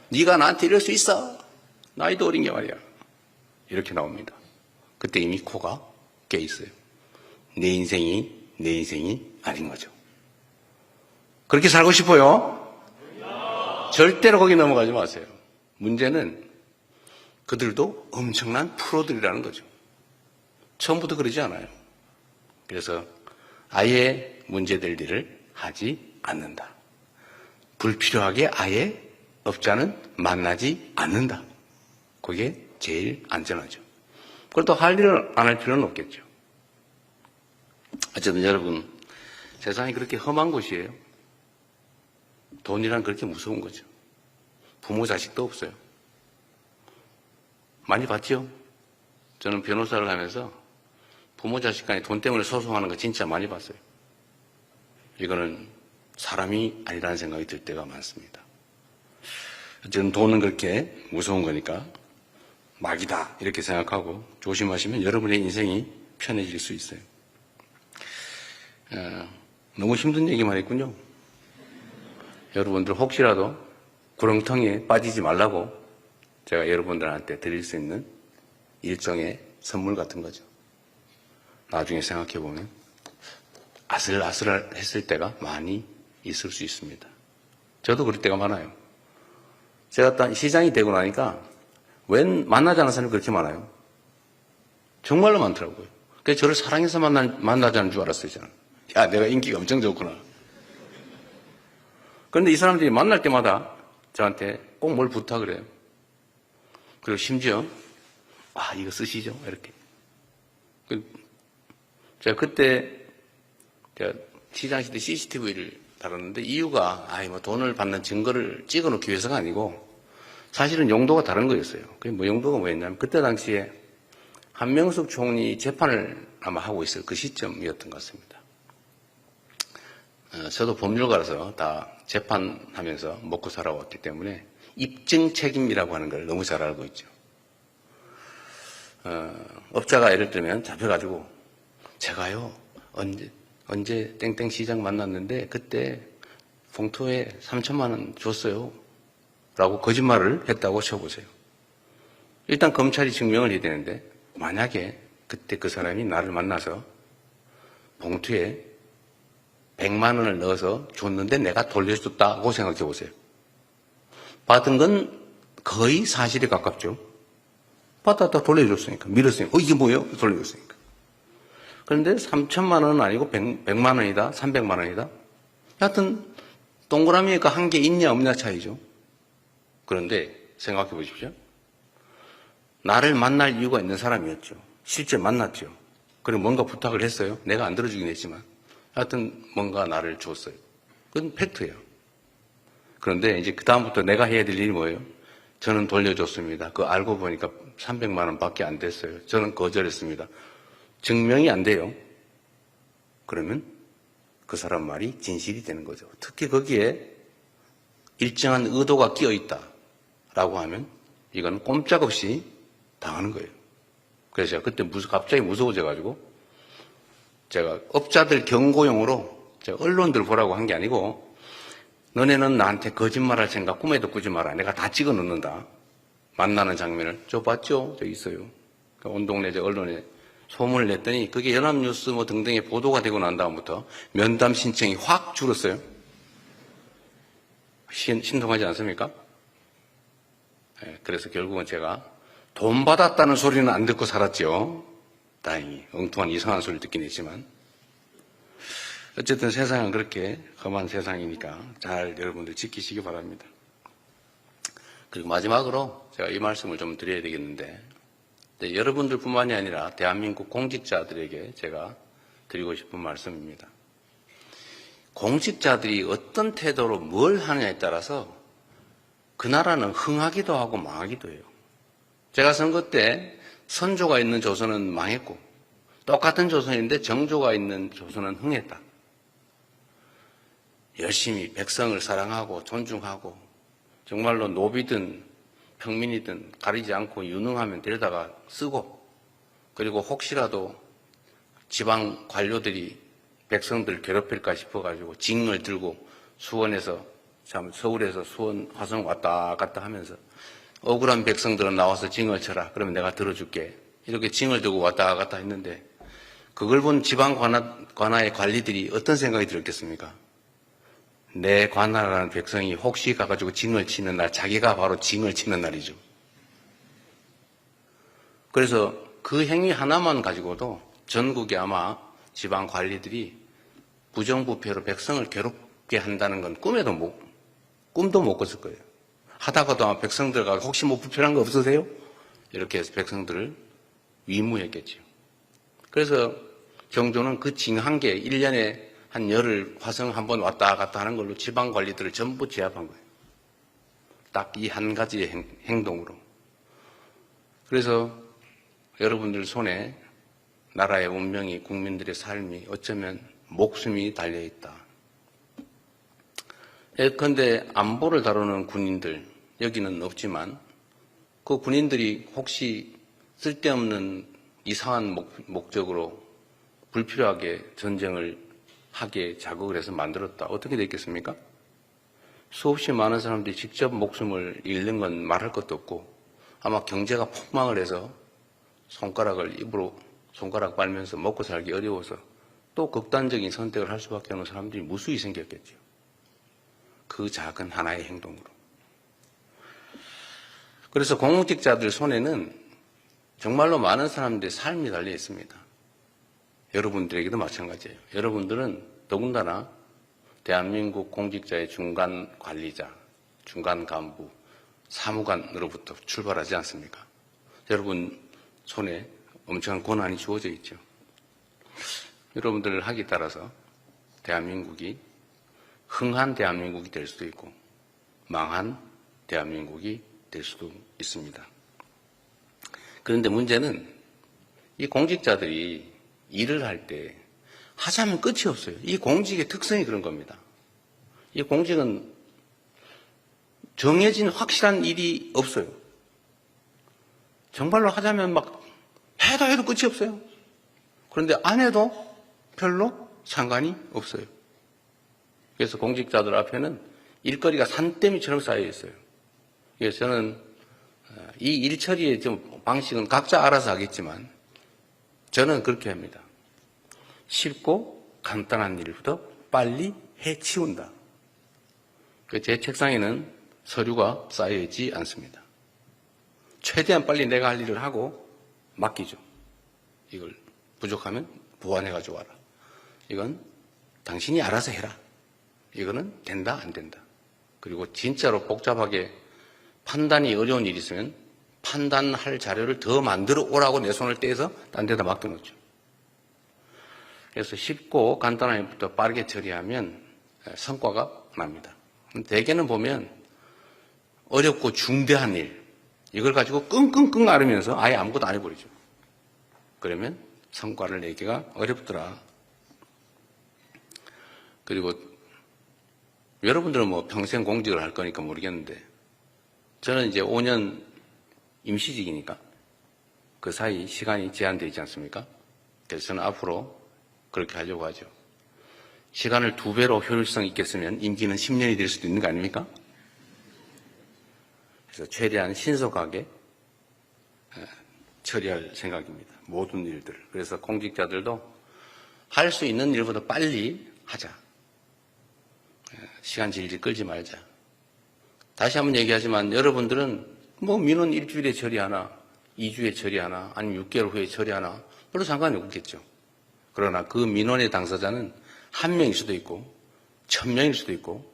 Speaker 15: 네가 나한테 이럴 수 있어. 나이도 어린 게 말이야. 이렇게 나옵니다. 그때 이미 코가 깨 있어요. 내 인생이 아닌 거죠. 그렇게 살고 싶어요? 절대로 거기 넘어가지 마세요. 문제는 그들도 엄청난 프로들이라는 거죠. 처음부터 그러지 않아요. 그래서 아예 문제될 일을 하지 않는다. 불필요하게 아예 업자는 만나지 않는다. 그게 제일 안전하죠. 그렇다고 할 일을 안 할 필요는 없겠죠. 어쨌든 여러분, 세상이 그렇게 험한 곳이에요. 돈이란 그렇게 무서운 거죠. 부모 자식도 없어요. 많이 봤죠? 저는 변호사를 하면서 부모 자식 간에 돈 때문에 소송하는 거 진짜 많이 봤어요. 이거는 사람이 아니라는 생각이 들 때가 많습니다. 어쨌든 돈은 그렇게 무서운 거니까 막이다 이렇게 생각하고 조심하시면 여러분의 인생이 편해질 수 있어요. 너무 힘든 얘기만 했군요. 여러분들 혹시라도 구렁텅이에 빠지지 말라고 제가 여러분들한테 드릴 수 있는 일종의 선물 같은 거죠. 나중에 생각해 보면 아슬아슬했을 때가 많이 있을 수 있습니다. 저도 그럴 때가 많아요. 제가 딱 시장이 되고 나니까 웬 만나지 않은 사람이 그렇게 많아요. 정말로 많더라고요. 그래서 저를 사랑해서 만나자는 줄 알았어요, 저는. 야, 내가 인기가 엄청 좋구나. 그런데 이 사람들이 만날 때마다 저한테 꼭 뭘 부탁을 해요. 그리고 심지어 이거 쓰시죠? 이렇게. 제가 그때 시장시대 CCTV를 다뤘는데 이유가 돈을 받는 증거를 찍어놓기 위해서가 아니고 사실은 용도가 다른 거였어요. 그게 용도가 뭐였냐면 그때 당시에 한명숙 총리 재판을 아마 하고 있을 그 시점이었던 것 같습니다. 저도 법률가라서 다 재판하면서 먹고 살아왔기 때문에 입증 책임이라고 하는 걸 너무 잘 알고 있죠. 업자가 예를 들면 잡혀가지고 제가요 언제 땡땡 시장 만났는데 그때 봉투에 3천만 원 줬어요 라고 거짓말을 했다고 쳐보세요. 일단 검찰이 증명을 해야 되는데 만약에 그때 그 사람이 나를 만나서 봉투에 100만 원을 넣어서 줬는데 내가 돌려줬다고 생각해 보세요. 받은 건 거의 사실에 가깝죠. 받았다 돌려줬으니까. 밀었으니까. 이게 뭐예요? 돌려줬으니까. 그런데 3천만 원은 아니고 100만 원이다. 300만 원이다. 하여튼 동그라미가 한 개 있냐 없냐 차이죠. 그런데 생각해 보십시오. 나를 만날 이유가 있는 사람이었죠. 실제 만났죠. 그리고 뭔가 부탁을 했어요. 내가 안 들어주긴 했지만. 하여튼 뭔가 나를 줬어요. 그건 팩트예요. 그런데 이제 그다음부터 내가 해야 될 일이 뭐예요? 저는 돌려줬습니다. 그거 알고 보니까 300만 원 밖에 안 됐어요. 저는 거절했습니다. 증명이 안 돼요. 그러면 그 사람 말이 진실이 되는 거죠. 특히 거기에 일정한 의도가 끼어 있다라고 하면 이건 꼼짝없이 당하는 거예요. 그래서 제가 그때 갑자기 무서워져가지고 제가 업자들 경고용으로 제가 언론들 보라고 한 게 아니고 너네는 나한테 거짓말할 생각 꿈에도 꾸지 마라. 내가 다 찍어 놓는다. 만나는 장면을. 저 봤죠? 저 있어요. 온 동네 저 언론에 소문을 냈더니 그게 연합뉴스 뭐 등등에 보도가 되고 난 다음부터 면담 신청이 확 줄었어요. 신통하지 않습니까? 네, 그래서 결국은 제가 돈 받았다는 소리는 안 듣고 살았죠. 다행히 엉뚱한 이상한 소리를 듣긴 했지만 어쨌든 세상은 그렇게 험한 세상이니까 잘 여러분들 지키시기 바랍니다. 그리고 마지막으로 제가 이 말씀을 좀 드려야 되겠는데 여러분들뿐만이 아니라 대한민국 공직자들에게 제가 드리고 싶은 말씀입니다. 공직자들이 어떤 태도로 뭘 하느냐에 따라서 그 나라는 흥하기도 하고 망하기도 해요. 제가 선거 때 선조가 있는 조선은 망했고 똑같은 조선인데 정조가 있는 조선은 흥했다. 열심히 백성을 사랑하고 존중하고 정말로 노비든 평민이든 가리지 않고 유능하면 데려다가 쓰고 그리고 혹시라도 지방 관료들이 백성들 괴롭힐까 싶어가지고 징을 들고 수원에서 서울에서 수원 화성 왔다 갔다 하면서 억울한 백성들은 나와서 징을 쳐라. 그러면 내가 들어줄게. 이렇게 징을 들고 왔다 갔다 했는데 그걸 본 지방 관아의 관리들이 어떤 생각이 들었겠습니까? 내 관아라는 백성이 혹시 가가지고 징을 치는 날 자기가 바로 징을 치는 날이죠. 그래서 그 행위 하나만 가지고도 전국에 아마 지방 관리들이 부정부패로 백성을 괴롭게 한다는 건 꿈도 못 꿨을 거예요. 하다가도 아마 백성들과 혹시 뭐 불편한 거 없으세요? 이렇게 해서 백성들을 위무했겠죠. 그래서 정조는 그 징 한 개, 1년에 한 열흘 화성 한 번 왔다 갔다 하는 걸로 지방 관리들을 전부 제압한 거예요. 딱 이 한 가지의 행동으로. 그래서 여러분들 손에 나라의 운명이, 국민들의 삶이 어쩌면 목숨이 달려있다. 예컨대 안보를 다루는 군인들, 여기는 없지만 그 군인들이 혹시 쓸데없는 이상한 목적으로 불필요하게 전쟁을 하게 자극을 해서 만들었다. 어떻게 됐겠습니까? 수없이 많은 사람들이 직접 목숨을 잃는 건 말할 것도 없고 아마 경제가 폭망을 해서 손가락을 입으로 손가락 빨면서 먹고 살기 어려워서 또 극단적인 선택을 할 수밖에 없는 사람들이 무수히 생겼겠죠. 그 작은 하나의 행동으로. 그래서 공직자들 손에는 정말로 많은 사람들의 삶이 달려 있습니다. 여러분들에게도 마찬가지예요. 여러분들은 더군다나 대한민국 공직자의 중간 관리자, 중간 간부, 사무관으로부터 출발하지 않습니까? 여러분 손에 엄청난 권한이 주어져 있죠. 여러분들 하기에 따라서 대한민국이 흥한 대한민국이 될 수도 있고 망한 대한민국이 될 수도 있습니다. 그런데 문제는 이 공직자들이 일을 할 때 하자면 끝이 없어요. 이 공직의 특성이 그런 겁니다. 이 공직은 정해진 확실한 일이 없어요. 정말로 하자면 막 해도 끝이 없어요. 그런데 안 해도 별로 상관이 없어요. 그래서 공직자들 앞에는 일거리가 산더미처럼 쌓여 있어요. 그래서 저는 이 일 처리의 좀 방식은 각자 알아서 하겠지만 저는 그렇게 합니다. 쉽고 간단한 일부터 빨리 해치운다. 제 책상에는 서류가 쌓여있지 않습니다. 최대한 빨리 내가 할 일을 하고 맡기죠. 이걸 부족하면 보완해가지고 와라. 이건 당신이 알아서 해라. 이거는 된다 안 된다. 그리고 진짜로 복잡하게 판단이 어려운 일이 있으면 판단할 자료를 더 만들어 오라고 내 손을 떼서 딴 데다 맡겨놓죠. 그래서 쉽고 간단한 일부터 빠르게 처리하면 성과가 납니다. 대개는 보면 어렵고 중대한 일, 이걸 가지고 끙끙끙 앓으면서 아예 아무것도 안 해버리죠. 그러면 성과를 내기가 어렵더라. 그리고 여러분들은 뭐 평생 공직을 할 거니까 모르겠는데 저는 이제 5년 임시직이니까 그 사이 시간이 제한되어 있지 않습니까? 그래서 저는 앞으로 그렇게 하려고 하죠. 시간을 2배로 효율성 있게 쓰면 임기는 10년이 될 수도 있는 거 아닙니까? 그래서 최대한 신속하게 처리할 생각입니다. 모든 일들을. 그래서 공직자들도 할 수 있는 일보다 빨리 하자. 시간 질질 끌지 말자. 다시 한번 얘기하지만 여러분들은 뭐 민원 일주일에 처리하나 2주에 처리하나 아니면 6개월 후에 처리하나 별로 상관이 없겠죠. 그러나 그 민원의 당사자는 1명일 수도 있고 1000명일 수도 있고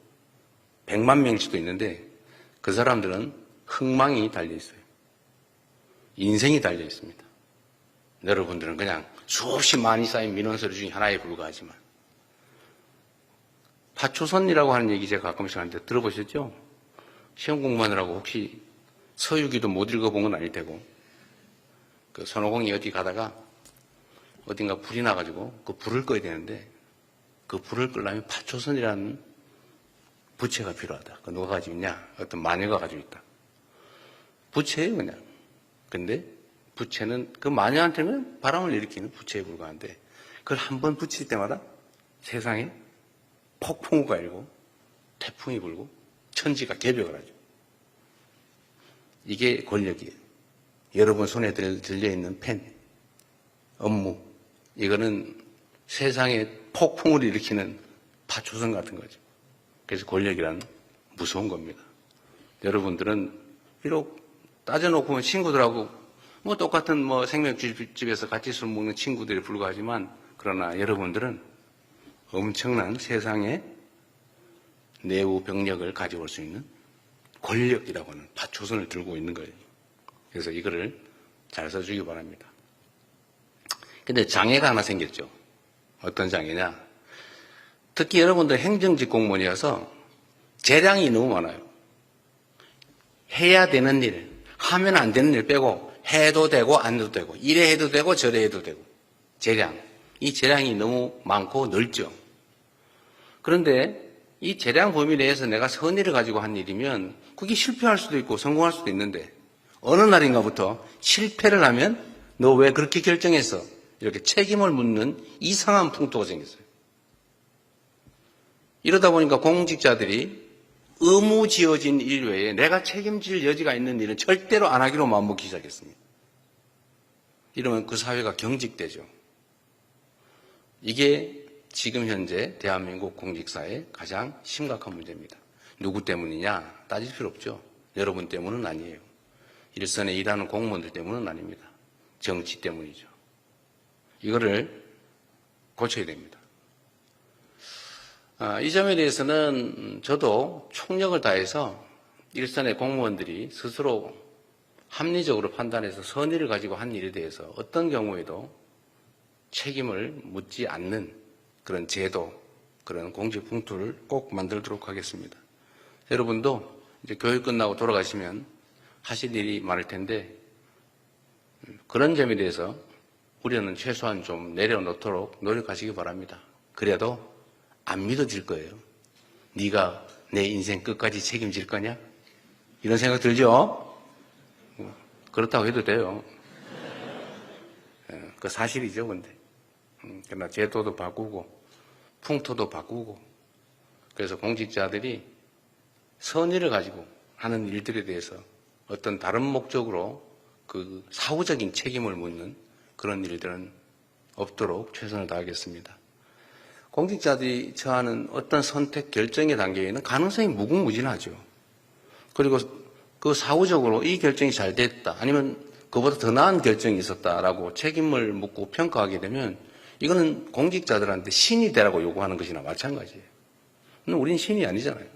Speaker 15: 100만 명일 수도 있는데 그 사람들은 흥망이 달려 있어요. 인생이 달려 있습니다. 여러분들은 그냥 수없이 많이 쌓인 민원서류 중에 하나에 불과하지만 파초선이라고 하는 얘기 제가 가끔씩 하는데 들어보셨죠? 시험 공부하느라고 혹시 서유기도 못 읽어본 건 아닐 테고 그 손오공이 어디 가다가 어딘가 불이 나가지고 그 불을 꺼야 되는데 그 불을 끄려면 파초선이라는 부채가 필요하다. 그 누가 가지고 있냐? 어떤 마녀가 가지고 있다. 부채예요 그냥. 근데 부채는 그 마녀한테는 바람을 일으키는 부채에 불과한데 그걸 한 번 붙일 때마다 세상에 폭풍우가 일고 태풍이 불고 천지가 개벽을 하죠. 이게 권력이에요. 여러분 손에 들려있는 펜, 업무, 이거는 세상에 폭풍을 일으키는 파초선 같은 거죠. 그래서 권력이란 무서운 겁니다. 여러분들은 비록 따져놓고 보면 친구들하고 뭐 똑같은 뭐 생맥주집에서 같이 술 먹는 친구들에 불과하지만 그러나 여러분들은 엄청난 세상의 내부 병력을 가져올 수 있는 권력이라고 하는 파초선을 들고 있는 거예요. 그래서 이거를 잘 써주기 바랍니다. 근데 장애가 하나 생겼죠. 어떤 장애냐? 특히 여러분들 행정직 공무원이어서 재량이 너무 많아요. 해야 되는 일, 하면 안 되는 일 빼고 해도 되고 안 해도 되고 이래 해도 되고 저래 해도 되고 재량. 이 재량이 너무 많고 넓죠. 그런데 이 재량 범위 내에서 내가 선의를 가지고 한 일이면 그게 실패할 수도 있고 성공할 수도 있는데 어느 날인가부터 실패를 하면 너 왜 그렇게 결정했어? 이렇게 책임을 묻는 이상한 풍토가 생겼어요. 이러다 보니까 공직자들이 의무 지어진 일 외에 내가 책임질 여지가 있는 일은 절대로 안 하기로 마음먹기 시작했습니다. 이러면 그 사회가 경직되죠. 이게 지금 현재 대한민국 공직사의 가장 심각한 문제입니다. 누구 때문이냐? 따질 필요 없죠. 여러분 때문은 아니에요. 일선에 일하는 공무원들 때문은 아닙니다. 정치 때문이죠. 이거를 고쳐야 됩니다. 이 점에 대해서는 저도 총력을 다해서 일선의 공무원들이 스스로 합리적으로 판단해서 선의를 가지고 한 일에 대해서 어떤 경우에도 책임을 묻지 않는 그런 제도, 그런 공직 풍토를 꼭 만들도록 하겠습니다. 여러분도 이제 교육 끝나고 돌아가시면 하실 일이 많을 텐데 그런 점에 대해서 우려는 최소한 좀 내려놓도록 노력하시기 바랍니다. 그래도 안 믿어질 거예요. 네가 내 인생 끝까지 책임질 거냐? 이런 생각 들죠? 그렇다고 해도 돼요. 그 사실이죠, 근데. 그러나 제도도 바꾸고 풍토도 바꾸고 그래서 공직자들이 선의를 가지고 하는 일들에 대해서 어떤 다른 목적으로 그 사후적인 책임을 묻는 그런 일들은 없도록 최선을 다하겠습니다. 공직자들이 처하는 어떤 선택 결정의 단계에는 가능성이 무궁무진하죠. 그리고 그 사후적으로 이 결정이 잘 됐다, 아니면 그보다 더 나은 결정이 있었다라고 책임을 묻고 평가하게 되면 이거는 공직자들한테 신이 되라고 요구하는 것이나 마찬가지예요. 근데 우리는 신이 아니잖아요.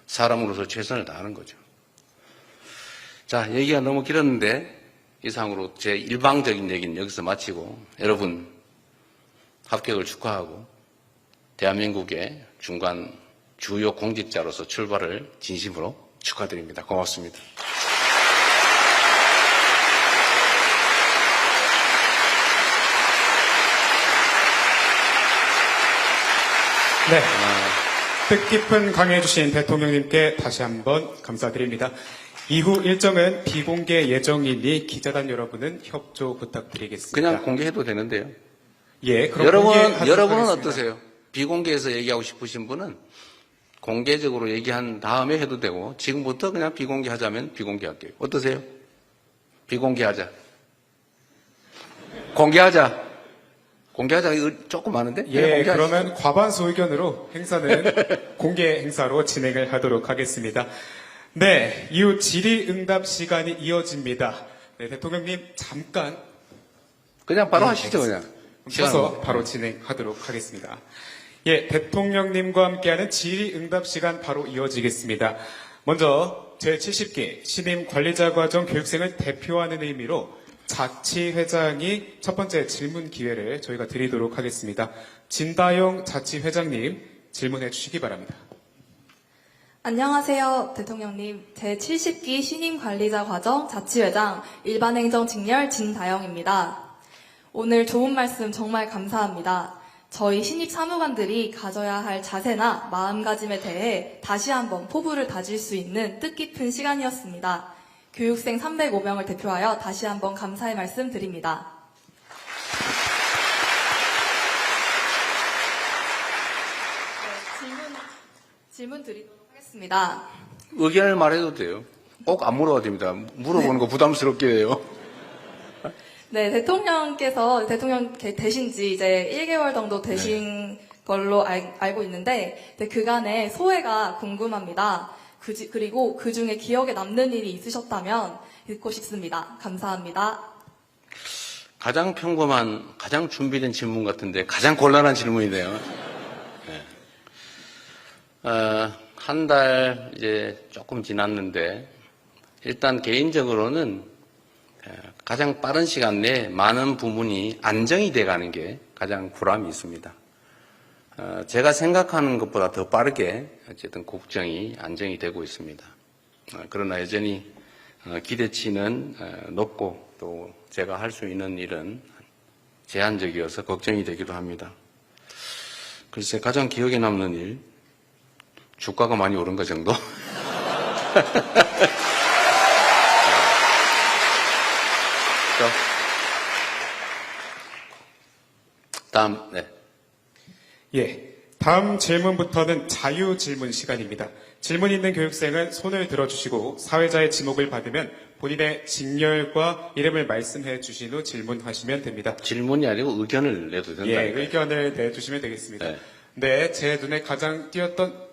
Speaker 15: 사람으로서 최선을 다하는 거죠. 자, 얘기가 너무 길었는데 이상으로 제 일방적인 얘기는 여기서 마치고 여러분 합격을 축하하고 대한민국의 중간 주요 공직자로서 출발을 진심으로 축하드립니다. 고맙습니다.
Speaker 1: 네. 뜻깊은 강의해 주신 대통령님께 다시 한번 감사드립니다. 이후 일정은 비공개 예정이니 기자단 여러분은 협조 부탁드리겠습니다.
Speaker 15: 그냥 공개해도 되는데요.
Speaker 1: 예, 그럼
Speaker 15: 여러분은 어떠세요? 비공개해서 얘기하고 싶으신 분은 공개적으로 얘기한 다음에 해도 되고 지금부터 그냥 비공개하자면 비공개할게요. 어떠세요? 비공개하자. 공개하자. 공개하자. 이거 조금 많은데?
Speaker 1: 예, 그러면 과반수 의견으로 행사는 공개 행사로 진행을 하도록 하겠습니다. 네, 이후 질의응답 시간이 이어집니다. 네, 대통령님 잠깐
Speaker 15: 그냥 바로 하시죠, 그냥.
Speaker 1: 쉬어서 바로 진행하도록 하겠습니다. 예, 대통령님과 함께하는 질의응답 시간 바로 이어지겠습니다. 먼저 제70기 신임 관리자 과정 교육생을 대표하는 의미로 자치회장이 첫 번째 질문 기회를 저희가 드리도록 하겠습니다. 진다영 자치회장님 질문해 주시기 바랍니다.
Speaker 16: 안녕하세요, 대통령님. 제70기 신임 관리자 과정 자치회장 일반행정 직렬 진다영입니다. 오늘 좋은 말씀 정말 감사합니다. 저희 신입 사무관들이 가져야 할 자세나 마음가짐에 대해 다시 한번 포부를 다질 수 있는 뜻깊은 시간이었습니다. 교육생 305명을 대표하여 다시 한번 감사의 말씀 드립니다. 네, 질문 드리도록 하겠습니다.
Speaker 15: 의견을 말해도 돼요. 꼭 안 물어봐도 됩니다. 물어보는 거 부담스럽게 해요.
Speaker 16: 네, 대통령께서 대통령 되신 지 이제 1개월 정도 되신 걸로 알고 있는데, 네, 그간의 소회가 궁금합니다. 그리고 그 중에 기억에 남는 일이 있으셨다면 듣고 싶습니다. 감사합니다.
Speaker 15: 가장 평범한, 가장 준비된 질문 같은데 가장 곤란한 질문이네요. 네. 한 달 이제 조금 지났는데 일단 개인적으로는 가장 빠른 시간 내에 많은 부문이 안정이 돼가는 게 가장 보람이 있습니다. 제가 생각하는 것보다 더 빠르게 어쨌든 국정이 안정이 되고 있습니다. 그러나 여전히 기대치는 높고 또 제가 할 수 있는 일은 제한적이어서 걱정이 되기도 합니다. 글쎄 가장 기억에 남는 일, 주가가 많이 오른 것 정도? 다음, 네.
Speaker 1: 예, 다음 질문부터는 자유 질문 시간입니다. 질문 있는 교육생은 손을 들어주시고 사회자의 지목을 받으면 본인의 직렬과 이름을 말씀해 주신 후 질문하시면 됩니다.
Speaker 15: 질문이 아니고 의견을 내도 된다.
Speaker 1: 예, 의견을 내주시면 되겠습니다. 네, 제 눈에 가장 띄었던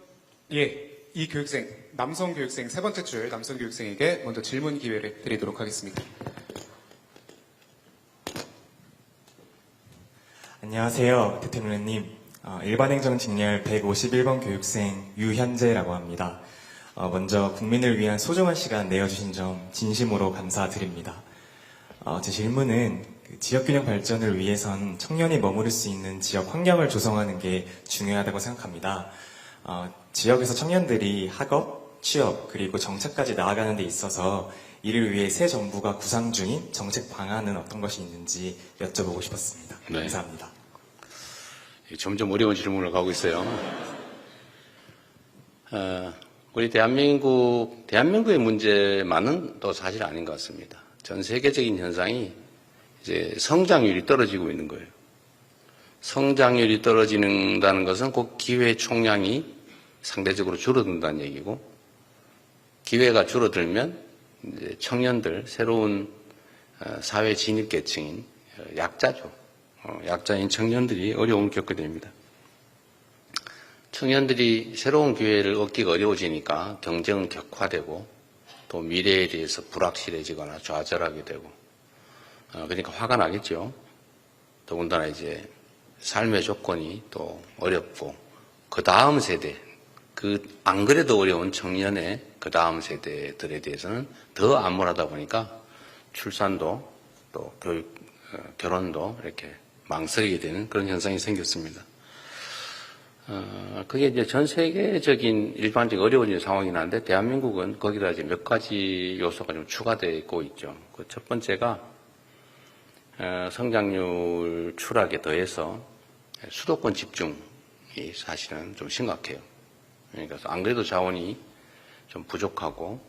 Speaker 1: 이 교육생, 남성 교육생 세 번째 줄 남성 교육생에게 먼저 질문 기회를 드리도록 하겠습니다.
Speaker 17: 안녕하세요, 대통령님. 일반행정 직렬 151번 교육생 유현재라고 합니다. 먼저 국민을 위한 소중한 시간 내어주신 점 진심으로 감사드립니다. 제 질문은 지역균형 발전을 위해선 청년이 머무를 수 있는 지역 환경을 조성하는 게 중요하다고 생각합니다. 지역에서 청년들이 학업, 취업, 그리고 정착까지 나아가는 데 있어서 이를 위해 새 정부가 구상 중인 정책 방안은 어떤 것이 있는지 여쭤보고 싶었습니다.
Speaker 15: 네.
Speaker 17: 감사합니다.
Speaker 15: 점점 어려운 질문을 가고 있어요. 우리 대한민국의 문제만은 또 사실 아닌 것 같습니다. 전 세계적인 현상이 이제 성장률이 떨어지고 있는 거예요. 성장률이 떨어진다는 것은 곧 기회 총량이 상대적으로 줄어든다는 얘기고, 기회가 줄어들면 이제 청년들, 새로운 사회 진입 계층인 약자죠. 약자인 청년들이 어려움을 겪게 됩니다. 청년들이 새로운 기회를 얻기가 어려워지니까 경쟁은 격화되고 또 미래에 대해서 불확실해지거나 좌절하게 되고 그러니까 화가 나겠죠. 더군다나 이제 삶의 조건이 또 어렵고 그 다음 세대, 안 그래도 어려운 청년의 그 다음 세대들에 대해서는 더 암울하다 보니까 출산도 또 결혼도 이렇게 망설이게 되는 그런 현상이 생겼습니다. 그게 이제 전 세계적인 일반적인 어려운 상황이긴 한데 대한민국은 거기다 이제 몇 가지 요소가 좀 추가되고 있죠. 그 첫 번째가 성장률 추락에 더해서 수도권 집중이 사실은 좀 심각해요. 그러니까 안 그래도 자원이 좀 부족하고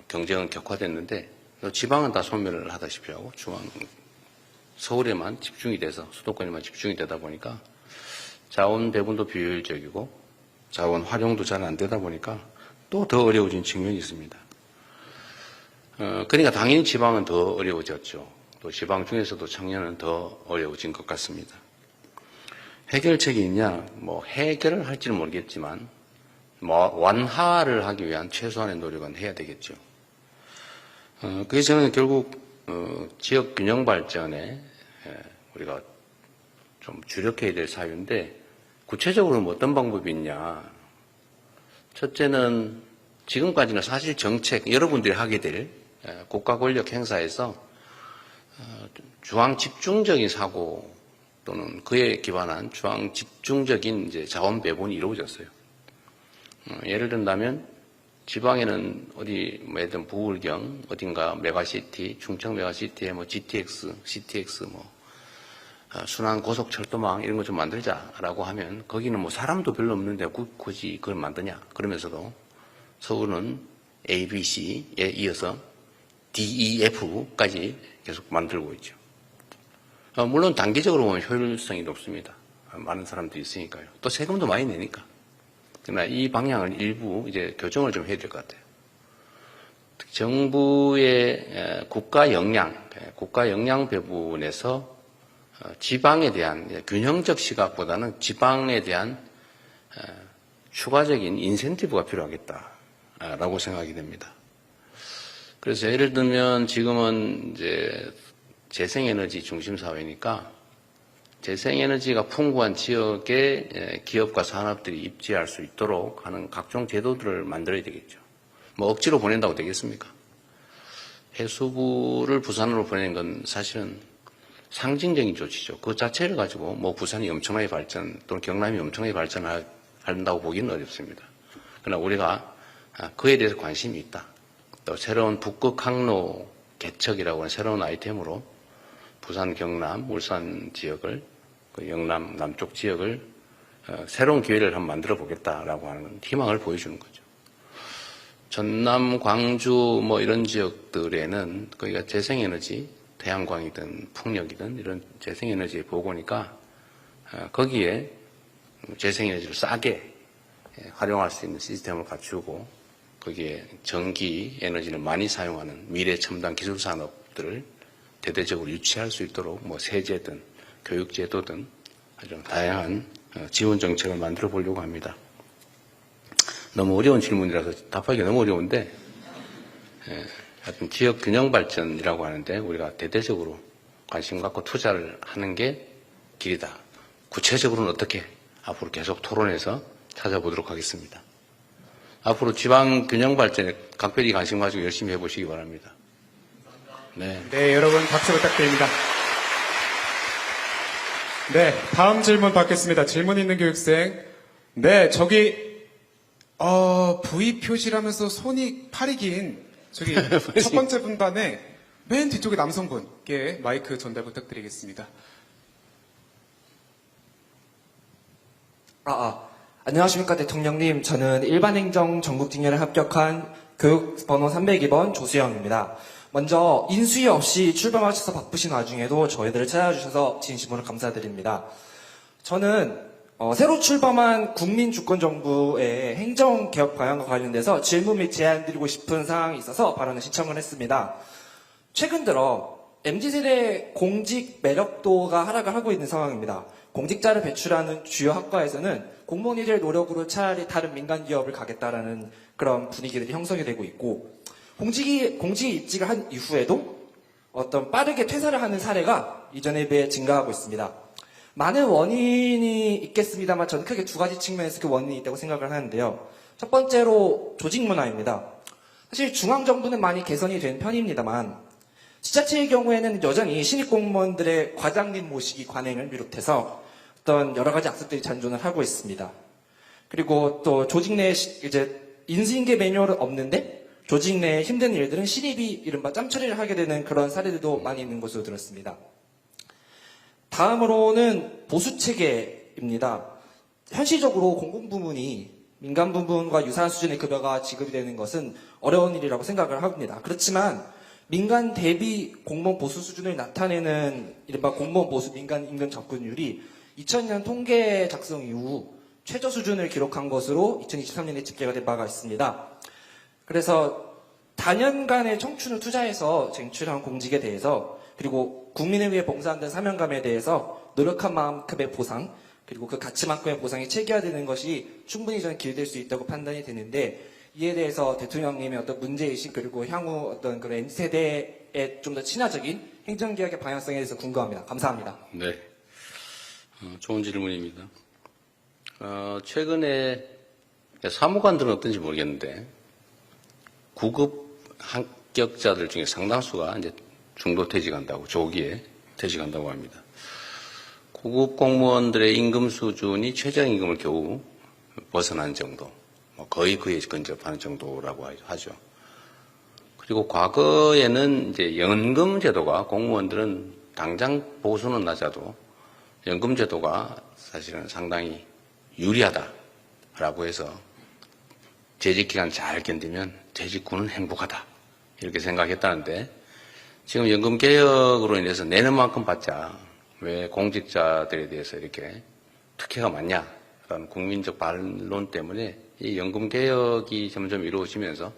Speaker 15: 경쟁은 격화됐는데 지방은 다 소멸을 하다시피 하고 서울에만 집중이 돼서 수도권에만 집중이 되다 보니까 자원 배분도 비효율적이고 자원 활용도 잘 안 되다 보니까 또 더 어려워진 측면이 있습니다. 그러니까 당연히 지방은 더 어려워졌죠. 또 지방 중에서도 청년은 더 어려워진 것 같습니다. 해결책이 있냐? 뭐 해결을 할지는 모르겠지만 완화를 하기 위한 최소한의 노력은 해야 되겠죠. 그게 저는 결국 지역 균형 발전에 우리가 좀 주력해야 될 사유인데 구체적으로는 어떤 방법이 있냐. 첫째는 지금까지는 사실 정책, 여러분들이 하게 될 국가 권력 행사에서 중앙 집중적인 사고 또는 그에 기반한 중앙 집중적인 이제 자원 배분이 이루어졌어요. 예를 든다면 지방에는 예를 들면 부울경 어딘가 메가시티, 충청 메가시티에 뭐 GTX, CTX 순환 고속철도망 이런 거 좀 만들자라고 하면 거기는 뭐 사람도 별로 없는데 굳이 그걸 만드냐. 그러면서도 서울은 A, B, C에 이어서 D, E, F까지 계속 만들고 있죠. 물론 단기적으로 보면 효율성이 높습니다. 많은 사람들이 있으니까요. 또 세금도 많이 내니까. 그러나 이 방향을 일부 이제 교정을 좀 해야 될 것 같아요. 정부의 국가 역량 배분에서 지방에 대한 균형적 시각보다는 지방에 대한 추가적인 인센티브가 필요하겠다라고 생각이 됩니다. 그래서 예를 들면 지금은 이제 재생에너지 중심 사회니까 재생에너지가 풍부한 지역에 기업과 산업들이 입지할 수 있도록 하는 각종 제도들을 만들어야 되겠죠. 뭐 억지로 보낸다고 되겠습니까? 해수부를 부산으로 보내는 건 사실은 상징적인 조치죠. 그 자체를 가지고 뭐 부산이 엄청나게 발전 또는 경남이 엄청나게 발전한다고 보기는 어렵습니다. 그러나 우리가 그에 대해서 관심이 있다. 또 새로운 북극 항로 개척이라고 하는 새로운 아이템으로 부산, 경남, 울산 지역을 영남, 남쪽 지역을 새로운 기회를 한번 만들어 보겠다라고 하는 희망을 보여주는 거죠. 전남, 광주 뭐 이런 지역들에는 거기가 재생에너지, 태양광이든 풍력이든 이런 재생에너지 보고니까 거기에 재생에너지를 싸게 활용할 수 있는 시스템을 갖추고 거기에 전기 에너지를 많이 사용하는 미래 첨단 기술 산업들을 대대적으로 유치할 수 있도록 뭐 세제든 교육제도든 아주 다양한 지원 정책을 만들어 보려고 합니다. 너무 어려운 질문이라서 답하기가 너무 어려운데 하여튼 지역 균형 발전이라고 하는데 우리가 대대적으로 관심 갖고 투자를 하는 게 길이다. 구체적으로는 어떻게 앞으로 계속 토론해서 찾아보도록 하겠습니다. 앞으로 지방 균형 발전에 각별히 관심 가지고 열심히 해보시기 바랍니다. 네,
Speaker 1: 여러분 박수 부탁드립니다. 네, 다음 질문 받겠습니다. 질문 있는 교육생. 네, 저기 V 표시라면서 팔이 긴 저기 첫 번째 분단에 맨 뒤쪽에 남성분께 마이크 전달 부탁드리겠습니다.
Speaker 18: 안녕하십니까 대통령님. 저는 일반행정 전국직렬에 합격한 교육번호 302번 조수영입니다. 먼저 인수위 없이 출범하셔서 바쁘신 와중에도 저희들을 찾아주셔서 진심으로 감사드립니다. 저는 새로 출범한 국민주권정부의 행정개혁 방향과 관련돼서 질문 및 제안 드리고 싶은 사항이 있어서 발언을 신청을 했습니다. 최근 들어 MZ세대 공직 매력도가 하락을 하고 있는 상황입니다. 공직자를 배출하는 주요 학과에서는 공무원이들 노력으로 차라리 다른 민간 기업을 가겠다라는 그런 분위기들이 형성이 되고 있고, 공직에 입직을 한 이후에도 어떤 빠르게 퇴사를 하는 사례가 이전에 비해 증가하고 있습니다. 많은 원인이 있겠습니다만 저는 크게 두 가지 측면에서 그 원인이 있다고 생각을 하는데요. 첫 번째로 조직 문화입니다. 사실 중앙정부는 많이 개선이 된 편입니다만 지자체의 경우에는 여전히 신입 공무원들의 과장님 모시기 관행을 비롯해서 어떤 여러 가지 악습들이 잔존을 하고 있습니다. 그리고 또 조직 내에 이제 인수인계 매뉴얼은 없는데 조직 내에 힘든 일들은 신입이 이른바 짬처리를 하게 되는 그런 사례들도 많이 있는 것으로 들었습니다. 다음으로는 보수체계입니다. 현실적으로 공공부문이 민간 부문과 유사한 수준의 급여가 지급이 되는 것은 어려운 일이라고 생각을 합니다. 그렇지만 민간 대비 공무원 보수 수준을 나타내는 이른바 공무원 보수 민간 임금 접근율이 2000년 통계 작성 이후 최저 수준을 기록한 것으로 2023년에 집계가 된 바가 있습니다. 그래서 다년간의 청춘을 투자해서 쟁취한 공직에 대해서, 그리고 국민을 위해 봉사한다는 사명감에 대해서 노력한 만큼의 보상, 그리고 그 가치만큼의 보상이 체계화되는 것이 충분히 저는 기회될 수 있다고 판단이 되는데, 이에 대해서 대통령님의 어떤 문제의식, 그리고 향후 어떤 그런 M세대의 좀 더 친화적인 행정개혁의 방향성에 대해서 궁금합니다. 감사합니다.
Speaker 15: 네. 좋은 질문입니다. 최근에 사무관들은 어떤지 모르겠는데, 구급 합격자들 중에 상당수가 이제 중도 퇴직한다고, 조기에 퇴직한다고 합니다. 구급 공무원들의 임금 수준이 최저임금을 겨우 벗어난 정도, 거의 그에 근접하는 정도라고 하죠. 그리고 과거에는 이제 연금 제도가, 공무원들은 당장 보수는 낮아도 연금 제도가 사실은 상당히 유리하다라고 해서 재직 기간 잘 견디면 재직 후는 행복하다, 이렇게 생각했다는데, 지금 연금 개혁으로 인해서 내는 만큼 받자, 왜 공직자들에 대해서 이렇게 특혜가 많냐라는 국민적 반론 때문에 이 연금 개혁이 점점 이루어지면서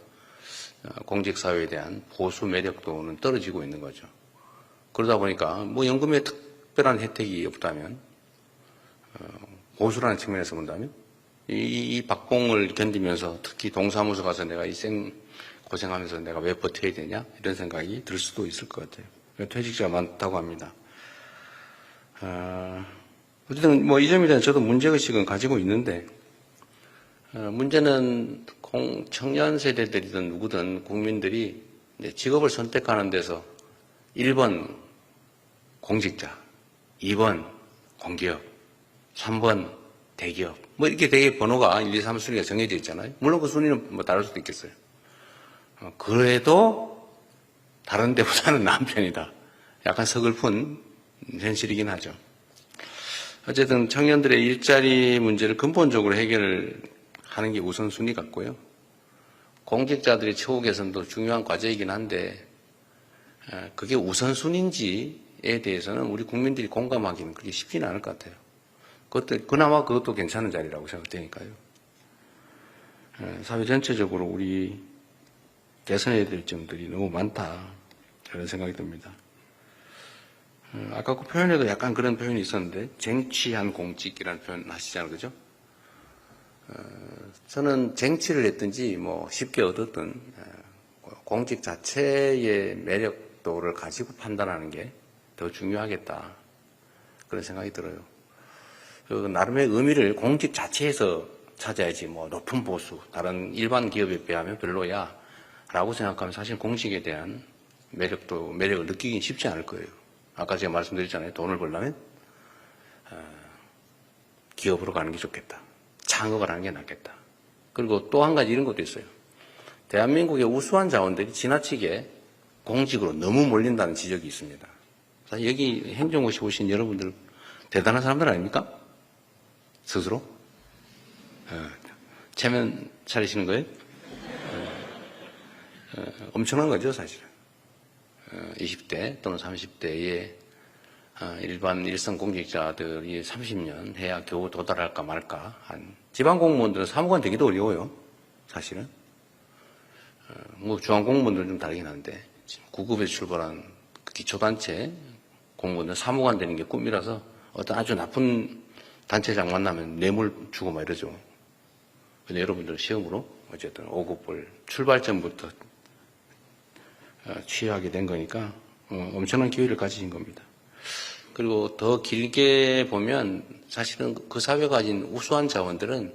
Speaker 15: 공직사회에 대한 보수 매력도는 떨어지고 있는 거죠. 그러다 보니까 뭐 연금에 특별한 혜택이 없다면, 보수라는 측면에서 본다면 이 박봉을 견디면서 특히 동사무소 가서 내가 이 고생하면서 내가 왜 버텨야 되냐, 이런 생각이 들 수도 있을 것 같아요. 퇴직자가 많다고 합니다. 어쨌든 뭐 이 점에 대한 저도 문제의식은 가지고 있는데, 문제는 청년 세대들이든 누구든 국민들이 이제 직업을 선택하는 데서 1번 공직자, 2번 공기업, 3번 대기업, 뭐 이렇게 되게 번호가 1, 2, 3 순위가 정해져 있잖아요. 물론 그 순위는 뭐 다를 수도 있겠어요. 그래도 다른 데보다는 나은 편이다. 약간 서글픈 현실이긴 하죠. 어쨌든 청년들의 일자리 문제를 근본적으로 해결하는 게 우선순위 같고요. 공직자들의 처우 개선도 중요한 과제이긴 한데, 그게 우선순위인지에 대해서는 우리 국민들이 공감하기는 그렇게 쉽지는 않을 것 같아요. 그나마 그것도 괜찮은 자리라고 생각되니까요. 사회 전체적으로 우리 개선해야 될 점들이 너무 많다, 그런 생각이 듭니다. 아까 그 표현에도 약간 그런 표현이 있었는데, 쟁취한 공직이라는 표현 하시잖아요, 그죠? 저는 쟁취를 했든지 뭐 쉽게 얻었든 공직 자체의 매력도를 가지고 판단하는 게 더 중요하겠다, 그런 생각이 들어요. 나름의 의미를 공직 자체에서 찾아야지, 뭐 높은 보수, 다른 일반 기업에 비하면 별로야 라고 생각하면 사실 공직에 대한 매력을 느끼긴 쉽지 않을 거예요. 아까 제가 말씀드렸잖아요. 돈을 벌려면 기업으로 가는 게 좋겠다, 창업을 하는 게 낫겠다. 그리고 또 한 가지 이런 것도 있어요. 대한민국의 우수한 자원들이 지나치게 공직으로 너무 몰린다는 지적이 있습니다. 사실 여기 행정고시 오신 여러분들 대단한 사람들 아닙니까? 스스로? 체면 차리시는 거예요? 엄청난 거죠, 사실은. 20대 또는 30대의 일반 일선 공직자들이 30년 해야 겨우 도달할까 말까 한 지방 공무원들은 사무관 되기도 어려워요. 사실은 뭐 중앙 공무원들은 좀 다르긴 한데 지금 9급에서 출발한 기초단체 공무원들 사무관 되는 게 꿈이라서 어떤 아주 나쁜 단체장 만나면 뇌물 주고 막 이러죠. 근데 여러분들은 시험으로 어쨌든 5급을 출발점부터 취하게 된 거니까 엄청난 기회를 가지신 겁니다. 그리고 더 길게 보면 사실은 그 사회가 가진 우수한 자원들은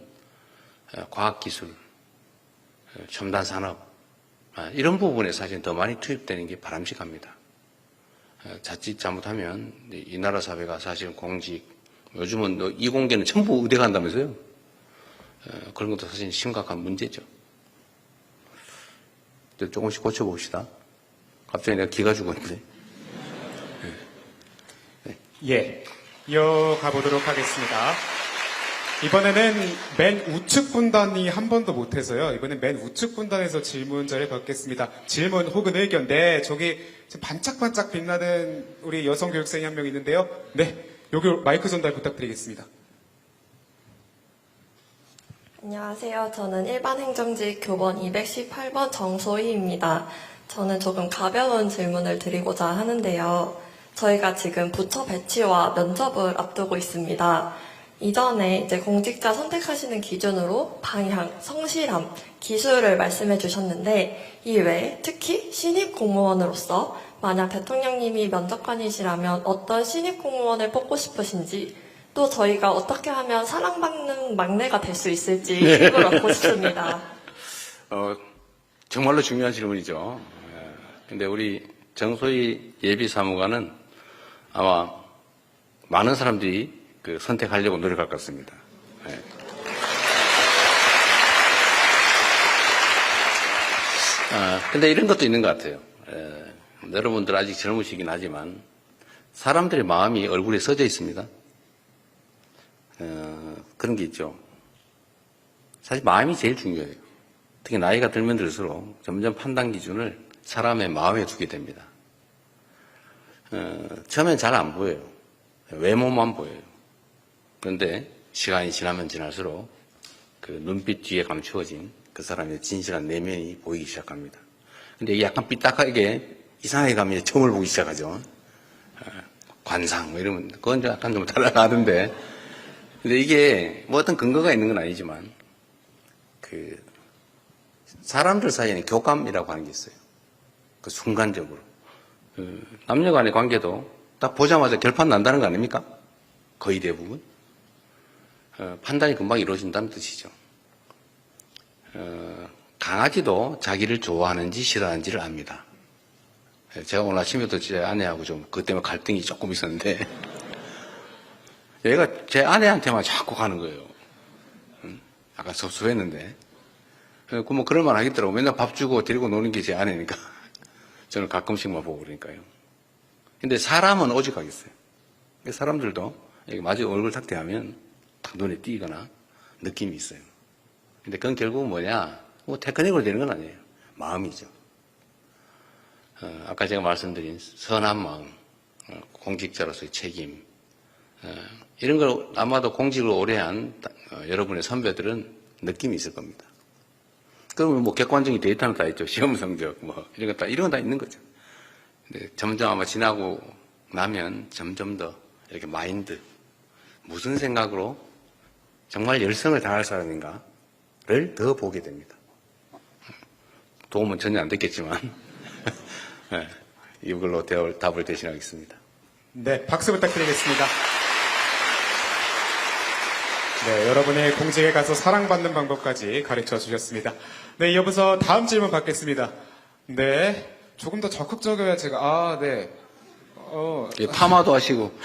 Speaker 15: 과학기술, 첨단 산업 이런 부분에 사실 더 많이 투입되는 게 바람직합니다. 자칫 잘못하면 이 나라 사회가 사실은 공직, 요즘은 이공계는 전부 의대 간다면서요. 그런 것도 사실 심각한 문제죠. 조금씩 고쳐봅시다. 갑자기 내가 기가 죽었는데.
Speaker 1: 예, 이어가 보도록 하겠습니다. 이번에는 맨 우측 분단이 한 번도 못해서요. 이번엔 맨 우측 분단에서 질문자를 받겠습니다. 질문 혹은 의견. 네, 저기 반짝반짝 빛나는 우리 여성 교육생이 한 명 있는데요. 네, 여기 마이크 전달 부탁드리겠습니다.
Speaker 19: 안녕하세요. 저는 일반행정직 교번 218번 정소희입니다. 저는 조금 가벼운 질문을 드리고자 하는데요. 저희가 지금 부처 배치와 면접을 앞두고 있습니다. 이전에 이제 공직자 선택하시는 기준으로 방향, 성실함, 기술을 말씀해 주셨는데 이 외에 특히 신입 공무원으로서 만약 대통령님이 면접관이시라면 어떤 신입 공무원을 뽑고 싶으신지 또 저희가 어떻게 하면 사랑받는 막내가 될 수 있을지 팁을 얻고 싶습니다.
Speaker 15: 정말로 중요한 질문이죠. 근데 우리 정소희 예비사무관은 아마 많은 사람들이 선택하려고 노력할 것 같습니다. 네. 근데 이런 것도 있는 것 같아요. 여러분들 아직 젊으시긴 하지만 사람들의 마음이 얼굴에 써져 있습니다. 그런 게 있죠. 사실 마음이 제일 중요해요. 특히 나이가 들면 들수록 점점 판단 기준을 사람의 마음에 두게 됩니다. 처음엔 잘 안 보여요. 외모만 보여요. 그런데 시간이 지나면 지날수록 그 눈빛 뒤에 감추어진 그 사람의 진실한 내면이 보이기 시작합니다. 근데 이게 약간 삐딱하게 이상하게 가면 점을 보기 시작하죠. 관상 뭐 이러면 그건 약간 좀 달라가던데. 근데 이게 뭐 어떤 근거가 있는 건 아니지만 그 사람들 사이에는 교감이라고 하는 게 있어요. 그 순간적으로 남녀 간의 관계도 딱 보자마자 결판 난다는 거 아닙니까? 거의 대부분 판단이 금방 이루어진다는 뜻이죠. 강아지도 자기를 좋아하는지 싫어하는지를 압니다. 제가 오늘 아침에도 제 아내하고 좀 그것 때문에 갈등이 조금 있었는데 얘가 제 아내한테만 자꾸 가는 거예요. 약간 섭섭했는데 뭐 그럴만 하겠더라고. 맨날 밥 주고 데리고 노는 게 제 아내니까 저는 가끔씩만 보고 그러니까요. 근데 사람은 오직하겠어요. 사람들도 마주 얼굴 탁 대하면 딱 눈에 띄거나 느낌이 있어요. 근데 그건 결국은 뭐냐? 뭐 테크닉으로 되는 건 아니에요. 마음이죠. 아까 제가 말씀드린 선한 마음, 공직자로서의 책임, 이런 걸 아마도 공직을 오래 한 여러분의 선배들은 느낌이 있을 겁니다. 그러면 뭐 객관적인 데이터는 다 있죠. 시험 성적, 뭐 이런 건 다 있는 거죠. 근데 점점 아마 지나고 나면 점점 더 이렇게 마인드, 무슨 생각으로 정말 열성을 다할 사람인가를 더 보게 됩니다. 도움은 전혀 안 됐겠지만 네, 이걸로 답을 대신하겠습니다.
Speaker 1: 네, 박수 부탁드리겠습니다. 네, 여러분의 공직에 가서 사랑받는 방법까지 가르쳐 주셨습니다. 네, 이어서 다음 질문 받겠습니다. 네, 조금 더 적극적이어야 제가,
Speaker 15: 예, 파마도 하시고.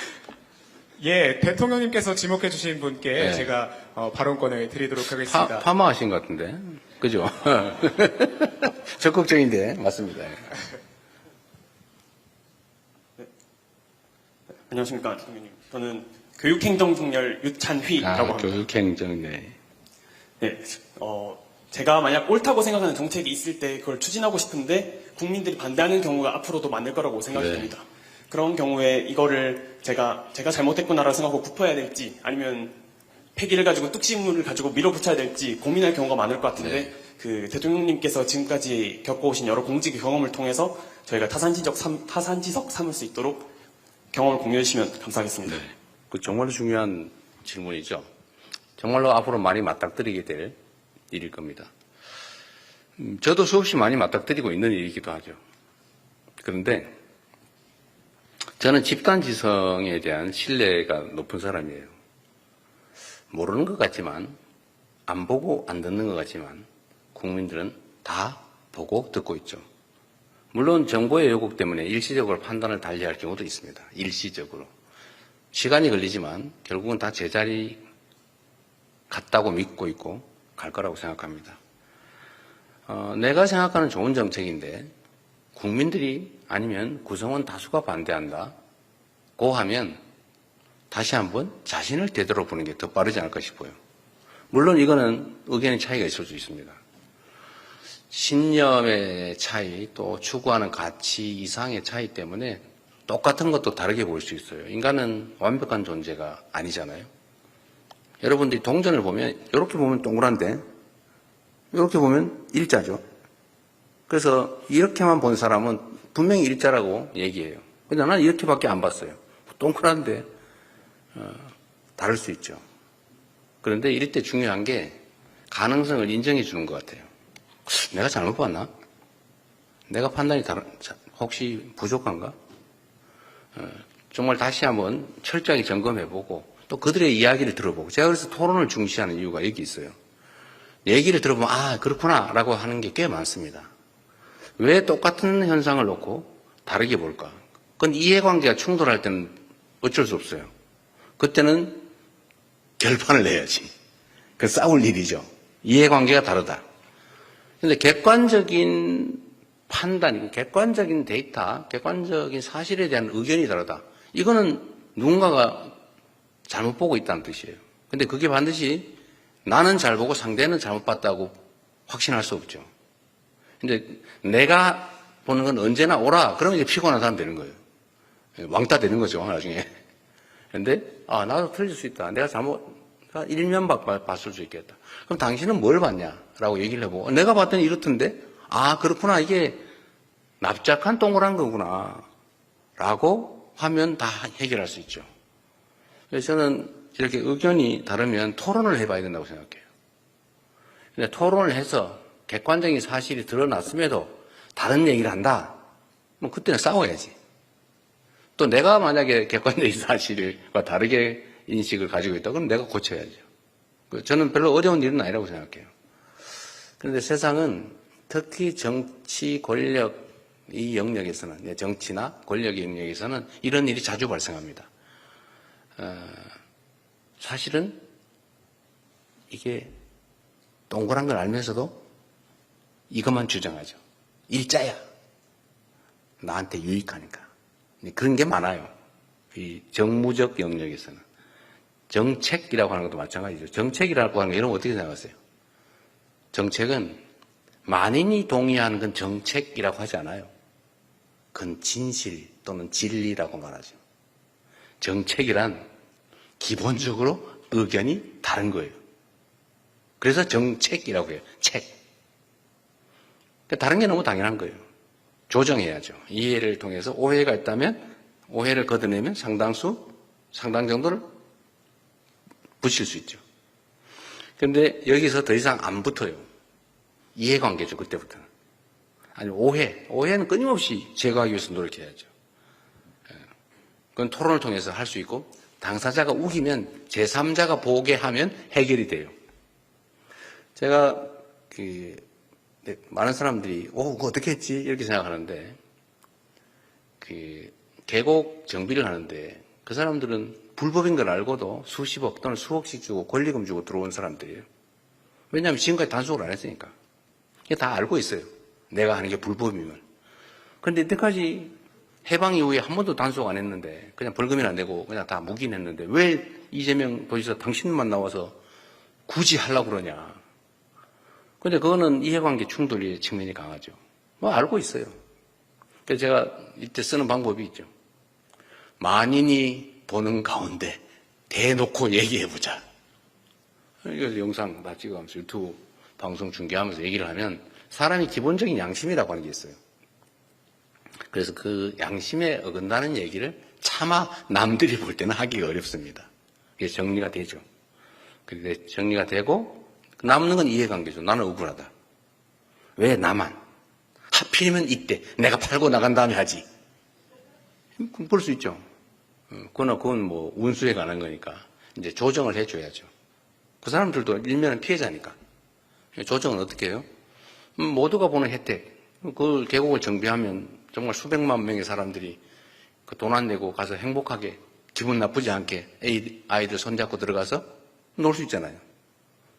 Speaker 1: 예, 대통령님께서 지목해 주신 분께
Speaker 15: 네.
Speaker 1: 제가 발언권을 드리도록 하겠습니다.
Speaker 15: 파마 하신 것 같은데. 그죠? 적극적인데, 맞습니다.
Speaker 20: 네. 안녕하십니까, 대통령님. 저는 교육행정직렬 유찬휘라고 합니다.
Speaker 15: 교육행정, 네.
Speaker 20: 네, 제가 만약 옳다고 생각하는 정책이 있을 때 그걸 추진하고 싶은데 국민들이 반대하는 경우가 앞으로도 많을 거라고 생각이
Speaker 15: 네.
Speaker 20: 됩니다. 그런 경우에 이거를 제가 잘못했구나라고 생각하고 굽어야 될지 아니면 폐기를 가지고 뚝심을 가지고 밀어붙여야 될지 고민할 경우가 많을 것 같은데 그 대통령님께서 지금까지 겪어오신 여러 공직 경험을 통해서 저희가 타산지석 삼을 수 있도록 경험을 공유해 주시면 감사하겠습니다.
Speaker 15: 그 정말로 중요한 질문이죠. 정말로 앞으로 많이 맞닥뜨리게 될 일일 겁니다. 저도 수없이 많이 맞닥뜨리고 있는 일이기도 하죠. 그런데 저는 집단지성에 대한 신뢰가 높은 사람이에요. 모르는 것 같지만, 안 보고 안 듣는 것 같지만 국민들은 다 보고 듣고 있죠. 물론 정보의 왜곡 때문에 일시적으로 판단을 달리할 경우도 있습니다. 일시적으로. 시간이 걸리지만 결국은 다 제자리 같다고 믿고 있고 갈 거라고 생각합니다. 내가 생각하는 좋은 정책인데 국민들이 아니면 구성원 다수가 반대한다고 하면 다시 한번 자신을 되돌아보는 게 더 빠르지 않을까 싶어요. 물론 이거는 의견의 차이가 있을 수 있습니다. 신념의 차이, 또 추구하는 가치 이상의 차이 때문에 똑같은 것도 다르게 보일 수 있어요. 인간은 완벽한 존재가 아니잖아요. 여러분들이 동전을 보면 이렇게 보면 동그란데 이렇게 보면 일자죠. 그래서 이렇게만 본 사람은 분명히 일자라고 얘기해요. 근데 나는 이렇게밖에 안 봤어요. 동그란데 다를 수 있죠. 그런데 이럴 때 중요한 게 가능성을 인정해 주는 것 같아요. 내가 잘못 봤나? 내가 판단이 혹시 부족한가? 정말 다시 한번 철저하게 점검해보고 또 그들의 이야기를 들어보고, 제가 그래서 토론을 중시하는 이유가 여기 있어요. 얘기를 들어보면 아 그렇구나 라고 하는 게 꽤 많습니다. 왜 똑같은 현상을 놓고 다르게 볼까? 그건 이해관계가 충돌할 때는 어쩔 수 없어요. 그때는 결판을 내야지. 그 싸울 일이죠. 이해관계가 다르다. 그런데 객관적인 판단이고 객관적인 데이터, 객관적인 사실에 대한 의견이 다르다. 이거는 누군가가 잘못 보고 있다는 뜻이에요. 근데 그게 반드시 나는 잘 보고 상대는 잘못 봤다고 확신할 수 없죠. 근데 내가 보는 건 언제나 옳아. 그러면 이제 피곤한 사람 되는 거예요. 왕따 되는 거죠, 나중에. 근데, 나도 틀릴 수 있다. 내가 일면 봤을 수 있겠다. 그럼 당신은 뭘 봤냐? 라고 얘기를 해보고, 내가 봤더니 이렇던데? 그렇구나. 이게 납작한 동그란 거구나. 라고 하면 다 해결할 수 있죠. 그래서 저는 이렇게 의견이 다르면 토론을 해봐야 된다고 생각해요. 근데 토론을 해서 객관적인 사실이 드러났음에도 다른 얘기를 한다? 뭐 그때는 싸워야지. 또 내가 만약에 객관적인 사실과 다르게 인식을 가지고 있다, 그럼 내가 고쳐야죠. 저는 별로 어려운 일은 아니라고 생각해요. 그런데 세상은 특히 정치 권력 이 영역에서는, 정치나 권력의 영역에서는 이런 일이 자주 발생합니다. 사실은 이게 동그란 걸 알면서도 이것만 주장하죠. 일자야. 나한테 유익하니까. 그런 게 많아요. 이 정무적 영역에서는. 정책이라고 하는 것도 마찬가지죠. 정책이라고 하는 거 이런 거 어떻게 생각하세요? 정책은 만인이 동의하는 건 정책이라고 하지 않아요. 그건 진실 또는 진리라고 말하죠. 정책이란 기본적으로 의견이 다른 거예요. 그래서 정책이라고 해요. 책. 다른 게 너무 당연한 거예요. 조정해야죠. 이해를 통해서 오해가 있다면 오해를 걷어내면 상당 정도를 붙일 수 있죠. 그런데 여기서 더 이상 안 붙어요. 이해관계죠, 그때부터는. 아니, 오해는 끊임없이 제거하기 위해서 노력해야죠. 그건 토론을 통해서 할 수 있고, 당사자가 우기면 제3자가 보게 하면 해결이 돼요. 제가 많은 사람들이 그거 어떻게 했지? 이렇게 생각하는데, 계곡 정비를 하는데 그 사람들은 불법인 걸 알고도 수십억 또는 수억씩 주고 권리금 주고 들어온 사람들이에요. 왜냐하면 지금까지 단속을 안 했으니까. 이게 다 알고 있어요. 내가 하는 게 불법임을. 그런데 이때까지 해방 이후에 한 번도 단속 안 했는데, 그냥 벌금이나 내고 그냥 다 묵인했는데 왜 이재명 도지사 당신만 나와서 굳이 하려고 그러냐. 근데 그거는 이해관계 충돌의 측면이 강하죠. 알고 있어요. 그래서 제가 이때 쓰는 방법이 있죠. 만인이 보는 가운데 대놓고 얘기해보자. 이거 영상 다 찍어가면서 유튜브 방송 중계하면서 얘기를 하면 사람이 기본적인 양심이라고 하는 게 있어요. 그래서 그 양심에 어긋나는 얘기를 차마 남들이 볼 때는 하기가 어렵습니다. 이게 정리가 되죠. 근데 정리가 되고 남는 건 이해관계죠. 나는 억울하다. 왜 나만? 하필이면 이때 내가 팔고 나간 다음에 하지. 볼 수 있죠. 그건 뭐 운수에 관한 거니까 이제 조정을 해줘야죠. 그 사람들도 일면은 피해자니까. 조정은 어떻게 해요? 모두가 보는 혜택. 그 계곡을 정비하면 정말 수백만 명의 사람들이 그 돈 안 내고 가서 행복하게 기분 나쁘지 않게 아이들 손잡고 들어가서 놀 수 있잖아요.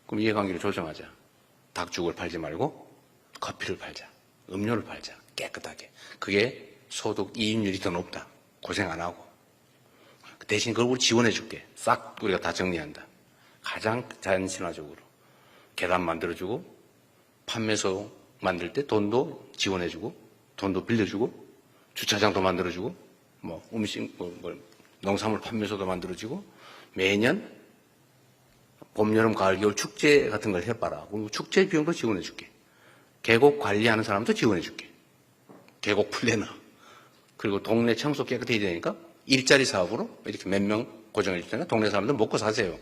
Speaker 15: 그럼 이해관계를 조정하자. 닭죽을 팔지 말고 커피를 팔자. 음료를 팔자. 깨끗하게. 그게 소득 이익률이 더 높다. 고생 안 하고. 대신 그걸 우리 지원해 줄게. 싹 우리가 다 정리한다. 가장 자연친화적으로. 계단 만들어주고 판매소 만들 때 돈도 지원해주고 돈도 빌려주고 주차장도 만들어주고 뭐 음식 농산물 판매소도 만들어주고 매년 봄, 여름, 가을, 겨울 축제 같은 걸 해봐라. 그럼 축제 비용도 지원해줄게. 계곡 관리하는 사람도 지원해줄게. 계곡 플래너. 그리고 동네 청소 깨끗해야 되니까 일자리 사업으로 이렇게 몇 명 고정해 줄 테니까 동네 사람들 먹고 사세요.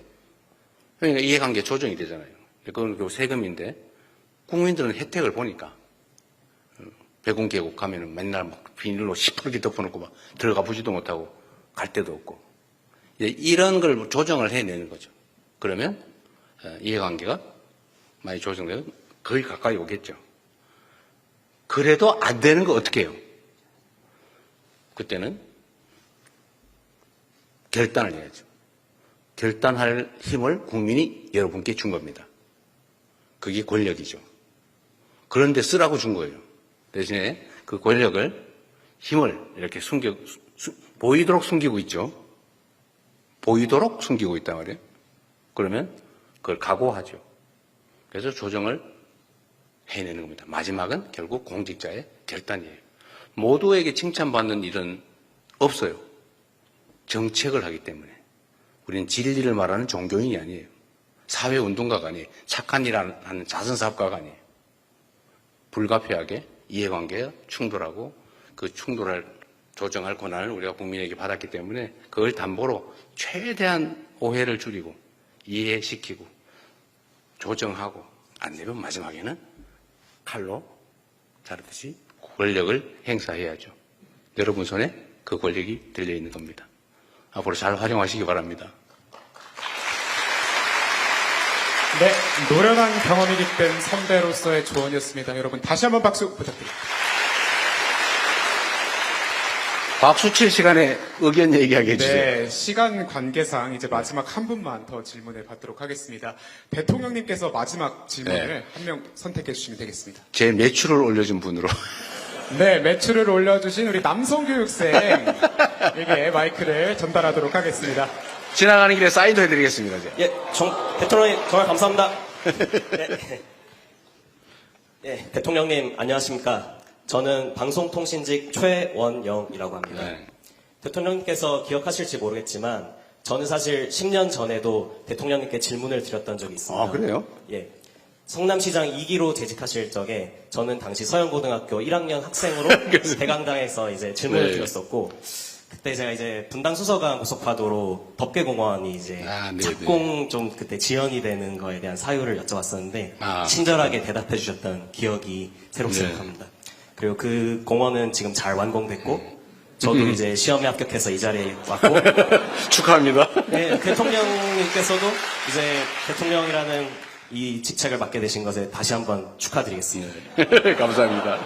Speaker 15: 그러니까 이해관계 조정이 되잖아요. 그건 그 세금인데 국민들은 혜택을 보니까 백운 계곡 가면은 맨날 막 비닐로 시퍼렇게 덮어놓고 막 들어가 보지도 못하고 갈 데도 없고 이런 걸 조정을 해내는 거죠. 그러면 이해관계가 많이 조정되고 거의 가까이 오겠죠. 그래도 안 되는 거 어떻게 해요? 그때는 결단을 해야죠. 결단할 힘을 국민이 여러분께 준 겁니다. 그게 권력이죠. 그런데 쓰라고 준 거예요. 대신에 그 권력을, 힘을 이렇게 보이도록 숨기고 있죠. 보이도록 숨기고 있단 말이에요. 그러면 그걸 각오하죠. 그래서 조정을 해내는 겁니다. 마지막은 결국 공직자의 결단이에요. 모두에게 칭찬받는 일은 없어요. 정책을 하기 때문에. 우리는 진리를 말하는 종교인이 아니에요. 사회운동가가 아니에요. 착한 일 하는 자선사업가가 아니에요. 불가피하게 이해관계가 충돌하고 그 충돌을 조정할 권한을 우리가 국민에게 받았기 때문에 그걸 담보로 최대한 오해를 줄이고 이해시키고 조정하고 안 되면 마지막에는 칼로 자르듯이 권력을 행사해야죠. 여러분 손에 그 권력이 들려있는 겁니다. 앞으로 잘 활용하시기 바랍니다.
Speaker 1: 네, 노련한 경험이 깃든 선배로서의 조언이었습니다. 여러분 다시 한번 박수 부탁드립니다.
Speaker 15: 박수 칠 시간에 의견 얘기하게 해주세요.
Speaker 1: 네, 시간 관계상 이제 마지막 한 분만 더 질문을 받도록 하겠습니다. 대통령님께서 마지막 질문을 한 명 선택해 주시면 되겠습니다.
Speaker 15: 제 매출을 올려준 분으로.
Speaker 1: 네, 매출을 올려주신 우리 남성교육생에게 마이크를 전달하도록 하겠습니다.
Speaker 15: 지나가는 길에 사인도 해드리겠습니다. 이제.
Speaker 21: 예, 대통령님 정말 감사합니다. 네. 예, 대통령님 안녕하십니까? 저는 방송통신직 최원영이라고 합니다.
Speaker 15: 네.
Speaker 21: 대통령님께서 기억하실지 모르겠지만 저는 사실 10년 전에도 대통령님께 질문을 드렸던 적이 있습니다.
Speaker 15: 아, 그래요?
Speaker 21: 예. 성남시장 2기로 재직하실 적에 저는 당시 서영고등학교 1학년 학생으로 대강당에서 이제 질문을 드렸었고 그때 제가 이제 분당 수서강 고속화도로 법계공원이 이제 착공 좀 그때 지연이 되는 거에 대한 사유를 여쭤봤었는데 친절하게 대답해 주셨던 기억이 새록새록합니다. 그리고 그 공원은 지금 잘 완공됐고 저도 이제 시험에 합격해서 이 자리에 왔고
Speaker 15: 축하합니다.
Speaker 21: 네, 대통령님께서도 이제 대통령이라는 이 직책을 맡게 되신 것에 다시 한번 축하드리겠습니다.
Speaker 15: 감사합니다.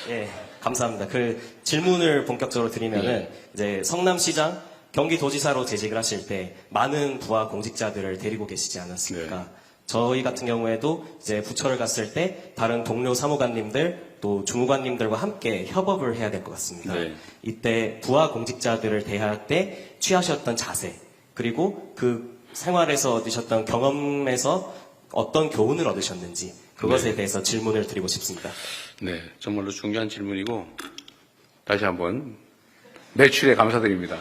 Speaker 21: 예, 감사합니다. 그 질문을 본격적으로 드리면은 이제 성남시장 경기도지사로 재직을 하실 때 많은 부하 공직자들을 데리고 계시지 않았습니까? 저희 같은 경우에도 이제 부처를 갔을 때 다른 동료 사무관님들 또 주무관님들과 함께 협업을 해야 될 것 같습니다. 이때 부하 공직자들을 대할 때 취하셨던 자세 그리고 그 생활에서 얻으셨던 경험에서 어떤 교훈을 얻으셨는지 그것에 대해서 질문을 드리고 싶습니다.
Speaker 15: 네, 정말로 중요한 질문이고 다시 한번 매출에 감사드립니다.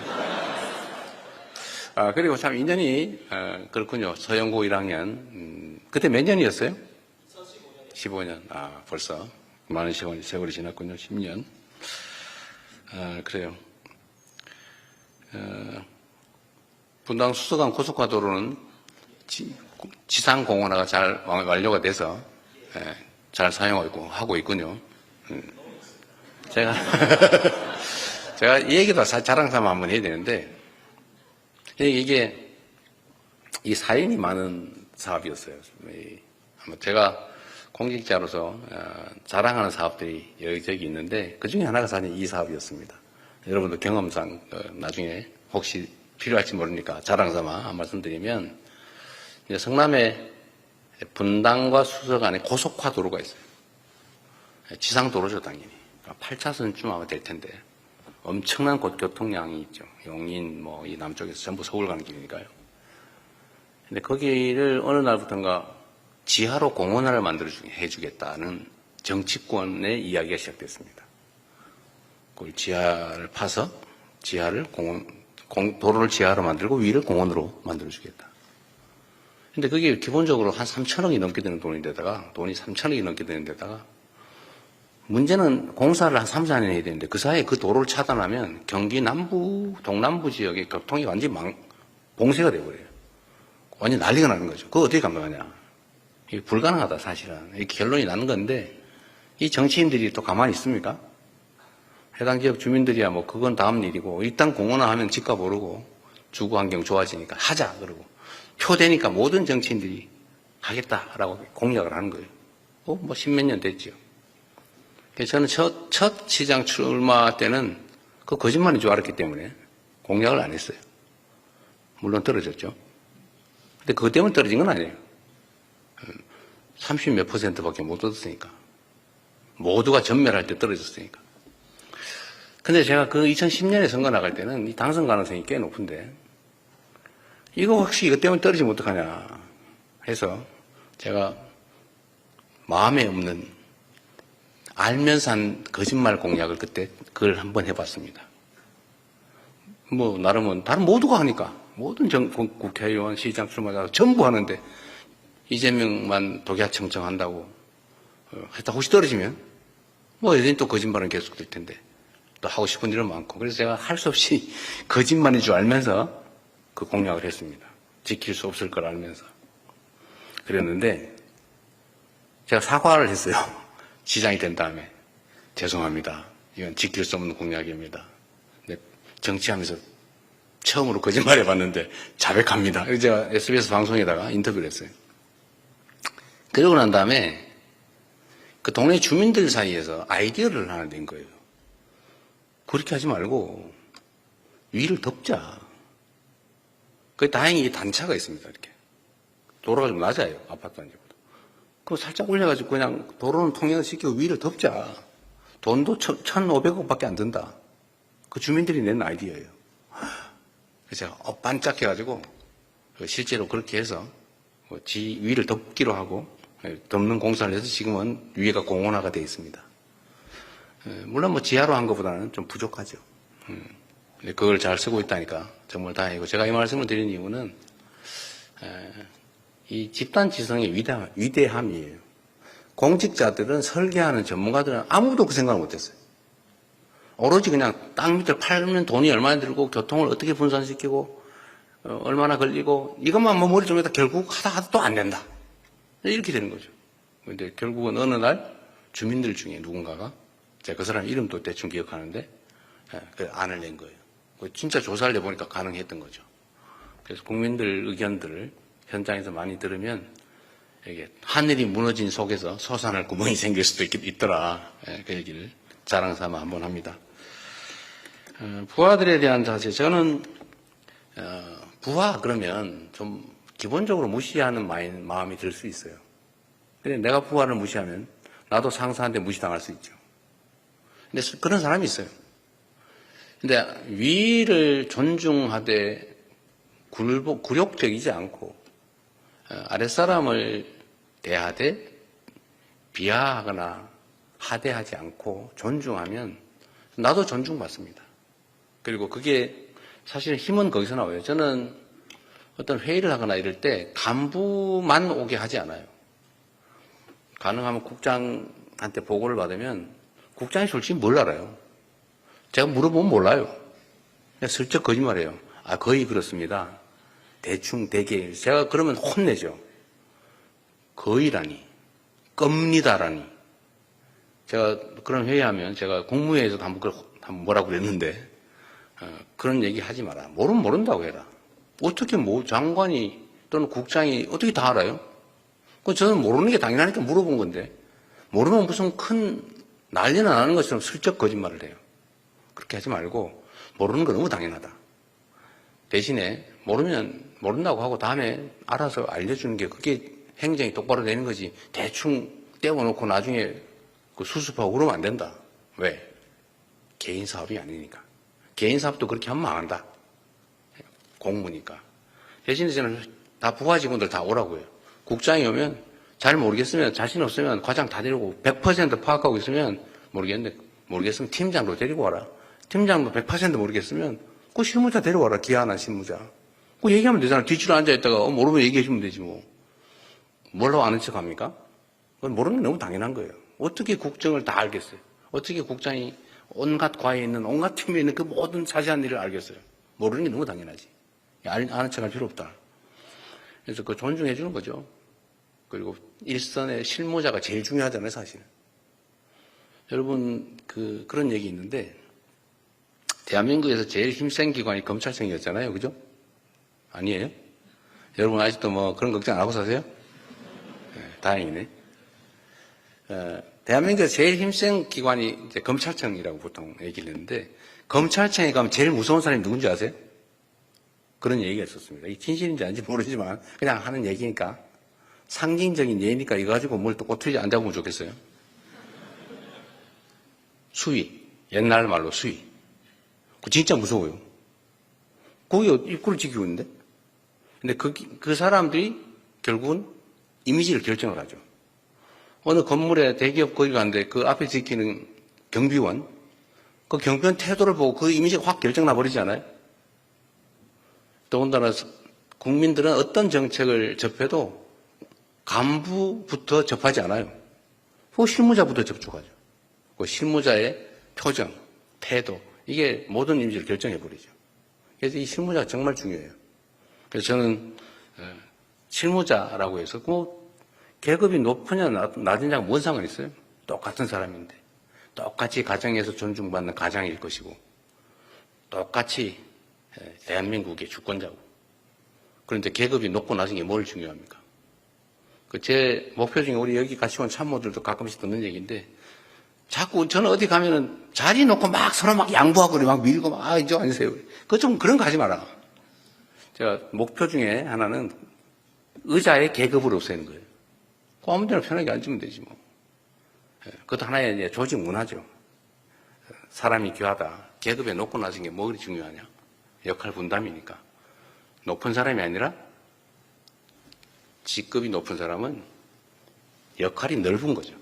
Speaker 15: 그리고 참 인연이 그렇군요. 서영고 1학년 그때 몇 년이었어요? 15년. 벌써 많은 세월이 지났군요. 10년. 그래요. 분당 수서간 고속화도로는 지상공원화가 잘 완료가 돼서 잘 사용하고 있군요. 제가 이 얘기도 자랑삼아 한번 해야 되는데 이게 이 사연이 많은 사업이었어요. 아마 제가 공직자로서 자랑하는 사업들이 여기저기 있는데 그 중에 하나가 사실 이 사업이었습니다. 여러분도 경험상 나중에 혹시 필요할지 모르니까 자랑삼아 한 말씀드리면 이제 성남에 분당과 수서 간에 고속화도로가 있어요. 지상도로죠 당연히. 8차선쯤 아마 될 텐데 엄청난 교통량이 있죠. 용인 이 남쪽에서 전부 서울 가는 길이니까요. 근데 거기를 어느 날부터인가 지하로 공원화를 해주겠다는 정치권의 이야기가 시작됐습니다. 그걸 지하를 파서 도로를 지하로 만들고 위를 공원으로 만들어주겠다. 근데 그게 기본적으로 한 3천억이 넘게 드는 돈이 3천억이 넘게 되는 데다가 문제는 공사를 한 3, 4년 해야 되는데 그 사이에 그 도로를 차단하면 경기 남부, 동남부 지역의 교통이 완전히 봉쇄가 돼버려요. 완전히 난리가 나는 거죠. 그거 어떻게 감당하냐. 이게 불가능하다 사실은. 이렇게 결론이 나는 건데 이 정치인들이 또 가만히 있습니까? 해당 지역 주민들이야 그건 다음 일이고 일단 공원화하면 집값 오르고 주거 환경 좋아지니까 하자 그러고 표 되니까 모든 정치인들이 하겠다라고 공약을 하는 거예요. 10몇 년 됐죠. 저는 첫 시장 출마 때는 그 거짓말인 줄 알았기 때문에 공약을 안 했어요. 물론 떨어졌죠. 근데 그것 때문에 떨어진 건 아니에요. 30몇 %밖에 못 얻었으니까. 모두가 전멸할 때 떨어졌으니까. 근데 제가 그 2010년에 선거 나갈 때는 이 당선 가능성이 꽤 높은데 이거 혹시 이것 때문에 떨어지면 어떡하냐 해서 제가 마음에 없는 알면서 한 거짓말 공약을 그걸 한번 해봤습니다. 나름은 다른 모두가 하니까 모든 국회의원, 시장 출마자 전부 하는데 이재명만 독야 청청한다고 하여튼 혹시 떨어지면 여전히 또 거짓말은 계속될 텐데 또 하고 싶은 일은 많고 그래서 제가 할 수 없이 거짓말인 줄 알면서 그 공약을 했습니다. 지킬 수 없을 걸 알면서 그랬는데 제가 사과를 했어요. 시장이 된 다음에 죄송합니다. 이건 지킬 수 없는 공약입니다. 근데 정치하면서 처음으로 거짓말 해봤는데 자백합니다. 제가 SBS 방송에다가 인터뷰를 했어요. 그러고 난 다음에 그 동네 주민들 사이에서 아이디어를 하나 낸 거예요. 그렇게 하지 말고 위를 덮자. 다행히 단차가 있습니다. 이렇게 도로가 좀 낮아요. 아파트 단지보다. 그거 살짝 올려가지고 그냥 도로는 통행을 시키고 위를 덮자. 돈도 1,500억밖에 안 든다. 그 주민들이 낸 아이디어예요. 그래서 제가 반짝해가지고 실제로 그렇게 해서 위를 덮기로 하고 덮는 공사를 해서 지금은 위에가 공원화가 되어 있습니다. 물론 지하로 한 것보다는 좀 부족하죠. 근데 그걸 잘 쓰고 있다니까 정말 다행이고 제가 이 말씀을 드린 이유는 이 집단 지성의 위대함이에요. 공직자들은 설계하는 전문가들은 아무도 그 생각을 못했어요. 오로지 그냥 땅 밑을 팔면 돈이 얼마나 들고 교통을 어떻게 분산시키고 얼마나 걸리고 이것만 머릿속에다 결국 하다 또 안 된다. 이렇게 되는 거죠. 근데 결국은 어느 날 주민들 중에 누군가가 제가 그 사람 이름도 대충 기억하는데 그 안을 낸 거예요. 진짜 조사를 해보니까 가능했던 거죠. 그래서 국민들 의견들을 현장에서 많이 들으면 이게 하늘이 무너진 속에서 솟아날 구멍이 생길 수도 있더라. 그 얘기를 자랑삼아 한번 합니다. 부하들에 대한 자세, 저는 부하 그러면 좀 기본적으로 무시하는 마음이 들 수 있어요. 근데 내가 부하를 무시하면 나도 상사한테 무시당할 수 있죠. 근데 그런 사람이 있어요. 근데 위를 존중하되 굴욕적이지 않고 아랫사람을 대하되 비하하거나 하대하지 않고 존중하면 나도 존중받습니다. 그리고 그게 사실 힘은 거기서 나와요. 저는 어떤 회의를 하거나 이럴 때 간부만 오게 하지 않아요. 가능하면 국장한테 보고를 받으면 국장이 솔직히 뭘 알아요? 제가 물어보면 몰라요. 그냥 슬쩍 거짓말해요. 아, 거의 그렇습니다. 대충 대개. 제가 그러면 혼내죠. 거의라니. 겁니다라니. 제가 그런 회의하면 제가 국무회의에서도 한번 뭐라고 그랬는데 그런 얘기 하지 마라. 모르면 모른다고 해라. 어떻게 장관이 또는 국장이 어떻게 다 알아요? 그 저는 모르는 게 당연하니까 물어본 건데 모르면 무슨 큰 난리는 나는 것처럼 슬쩍 거짓말을 해요. 그렇게 하지 말고 모르는 건 너무 당연하다. 대신에 모르면 모른다고 하고 다음에 알아서 알려주는 게 그게 행정이 똑바로 되는 거지. 대충 떼어놓고 나중에 그 수습하고 그러면 안 된다. 왜? 개인 사업이 아니니까. 개인 사업도 그렇게 하면 망한다. 공무니까. 대신에 저는 다 부하 직원들 다 오라고 해요. 국장이 오면 잘 모르겠으면 자신 없으면 과장 다 데리고 100% 파악하고 있으면 모르겠으면 팀장도 데리고 와라. 팀장도 100% 모르겠으면 그 실무자 데려와라. 기한한 실무자. 그 얘기하면 되잖아. 뒤치로 앉아있다가 모르면 얘기해 주면 되지 뭐. 뭐라고 아는 척 합니까? 모르는 게 너무 당연한 거예요. 어떻게 국정을 다 알겠어요? 어떻게 국장이 온갖 과에 있는 온갖 팀에 있는 그 모든 자세한 일을 알겠어요? 모르는 게 너무 당연하지. 아는 척 할 필요 없다. 그래서 그 존중해 주는 거죠. 그리고 일선의 실무자가 제일 중요하잖아요, 사실은. 여러분, 그런 얘기 있는데, 대한민국에서 제일 힘센 기관이 검찰청이었잖아요. 그죠? 아니에요? 여러분 아직도 뭐 그런 걱정 안 하고 사세요? 네, 다행이네. 대한민국에서 제일 힘센 기관이 이제 검찰청이라고 보통 얘기를 했는데, 검찰청에 가면 제일 무서운 사람이 누군지 아세요? 그런 얘기가 있었습니다. 이 진실인지 아닌지 모르지만 그냥 하는 얘기니까 상징적인 예니까 이거 가지고 뭘 또 꼬투리 안 잡으면 좋겠어요. 수위. 옛날 말로 수위. 그 진짜 무서워요. 거기 입구를 지키고 있는데. 근데 그 사람들이 결국은 이미지를 결정을 하죠. 어느 건물에 대기업 거기 가는데 그 앞에 지키는 경비원, 그 경비원 태도를 보고 그 이미지가 확 결정나 버리지 않아요? 더군다나 국민들은 어떤 정책을 접해도 간부부터 접하지 않아요. 그 실무자부터 접촉하죠. 그 실무자의 표정, 태도, 이게 모든 이미지를 결정해버리죠. 그래서 이 실무자가 정말 중요해요. 그래서 저는 실무자라고 해서 계급이 높으냐 낮으냐가 뭔 상관이 있어요? 똑같은 사람인데 똑같이 가정에서 존중받는 가장일 것이고 똑같이 대한민국의 주권자고. 그런데 계급이 높고 낮은 게 뭘 중요합니까? 제 목표 중에 우리 여기 같이 온 참모들도 가끔씩 듣는 얘기인데 자꾸 저는 어디 가면은 자리 놓고 막 서로 막 양보하고 막 밀고 막 이쪽 앉으세요. 그런 거 하지 마라. 제가 목표 중에 하나는 의자에 계급을 없애는 거예요. 그 아무 데나 편하게 앉으면 되지 뭐. 그것도 하나의 이제 조직 문화죠. 사람이 귀하다. 계급에 높고 낮은 게 뭐 그리 중요하냐. 역할 분담이니까. 높은 사람이 아니라 직급이 높은 사람은 역할이 넓은 거죠.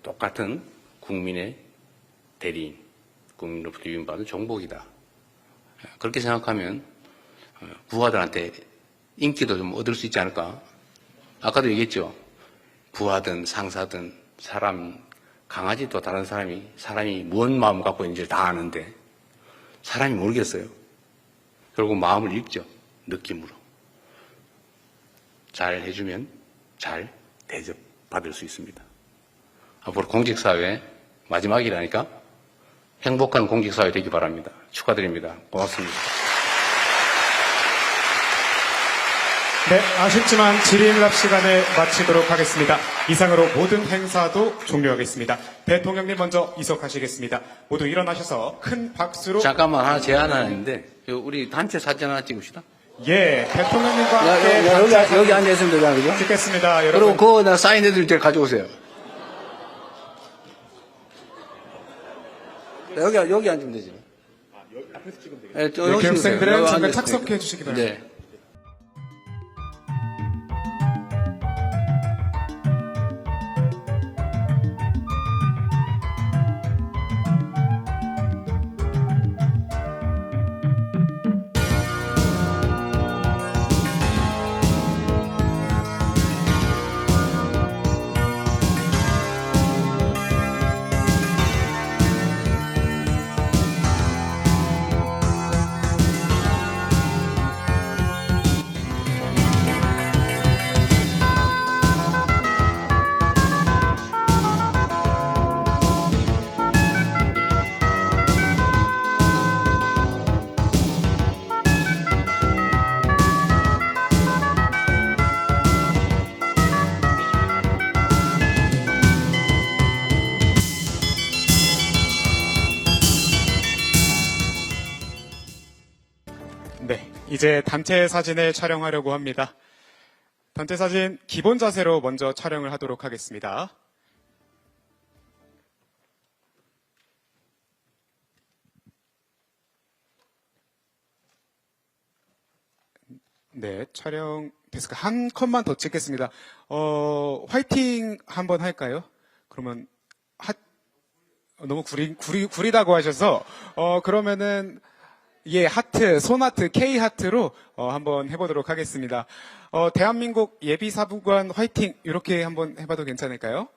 Speaker 15: 똑같은 국민의 대리인, 국민으로부터 유인받은 정복이다. 그렇게 생각하면 부하들한테 인기도 좀 얻을 수 있지 않을까. 아까도 얘기했죠. 부하든 상사든 강아지도 다른 사람이 무슨 마음을 갖고 있는지를 다 아는데 사람이 모르겠어요. 결국 마음을 읽죠. 느낌으로. 잘 해주면 잘 대접받을 수 있습니다. 앞으로 공직사회 마지막이라니까 행복한 공직사회 되기 바랍니다. 축하드립니다. 고맙습니다.
Speaker 1: 네, 아쉽지만 질의응답 시간을 마치도록 하겠습니다. 이상으로 모든 행사도 종료하겠습니다. 대통령님 먼저 이석하시겠습니다. 모두 일어나셔서 큰 박수로.
Speaker 15: 잠깐만, 하나 제안 하나 있는데 우리 단체 사진 하나 찍읍시다.
Speaker 1: 예, 대통령님과 함께
Speaker 15: 여기 앉아있으면 되잖아요, 그죠?
Speaker 1: 찍겠습니다, 여러분.
Speaker 15: 그리고 그거 나 사인해드릴 때 가져오세요. 여기 앉으면 되지.
Speaker 1: 여기 앞에서 찍으면 되겠죠.
Speaker 15: 네,
Speaker 1: 네, 교육생들은 잠깐 착석해 주시기 바랍니다.
Speaker 15: 네.
Speaker 1: 네, 이제 단체 사진을 촬영하려고 합니다. 단체 사진 기본 자세로 먼저 촬영을 하도록 하겠습니다. 네, 촬영 됐을까? 한 컷만 더 찍겠습니다. 화이팅 한번 할까요? 그러면 너무 구리다고 하셔서 그러면은 예, 하트, 손하트, K하트로 한번 해보도록 하겠습니다. 대한민국 예비사무관 화이팅 이렇게 한번 해봐도 괜찮을까요?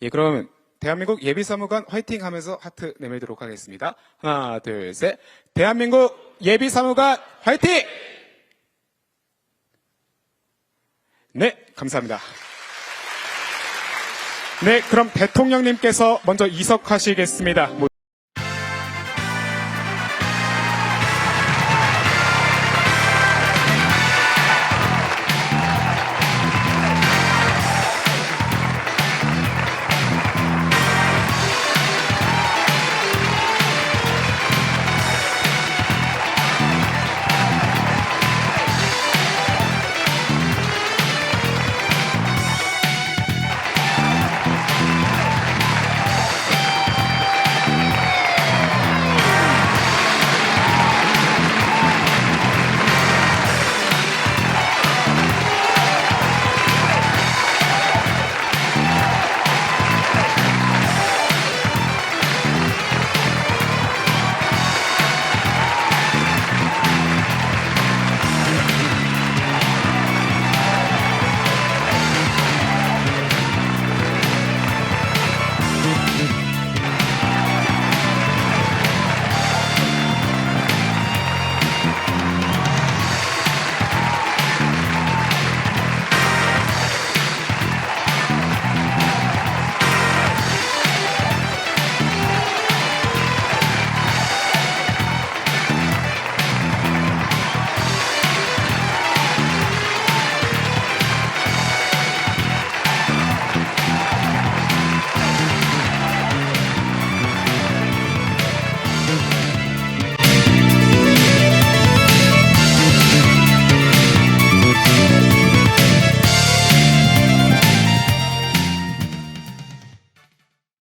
Speaker 1: 예, 그럼 대한민국 예비사무관 화이팅 하면서 하트 내밀도록 하겠습니다. 하나, 둘, 셋. 대한민국 예비사무관 화이팅! 네, 감사합니다. 네, 그럼 대통령님께서 먼저 이석하시겠습니다.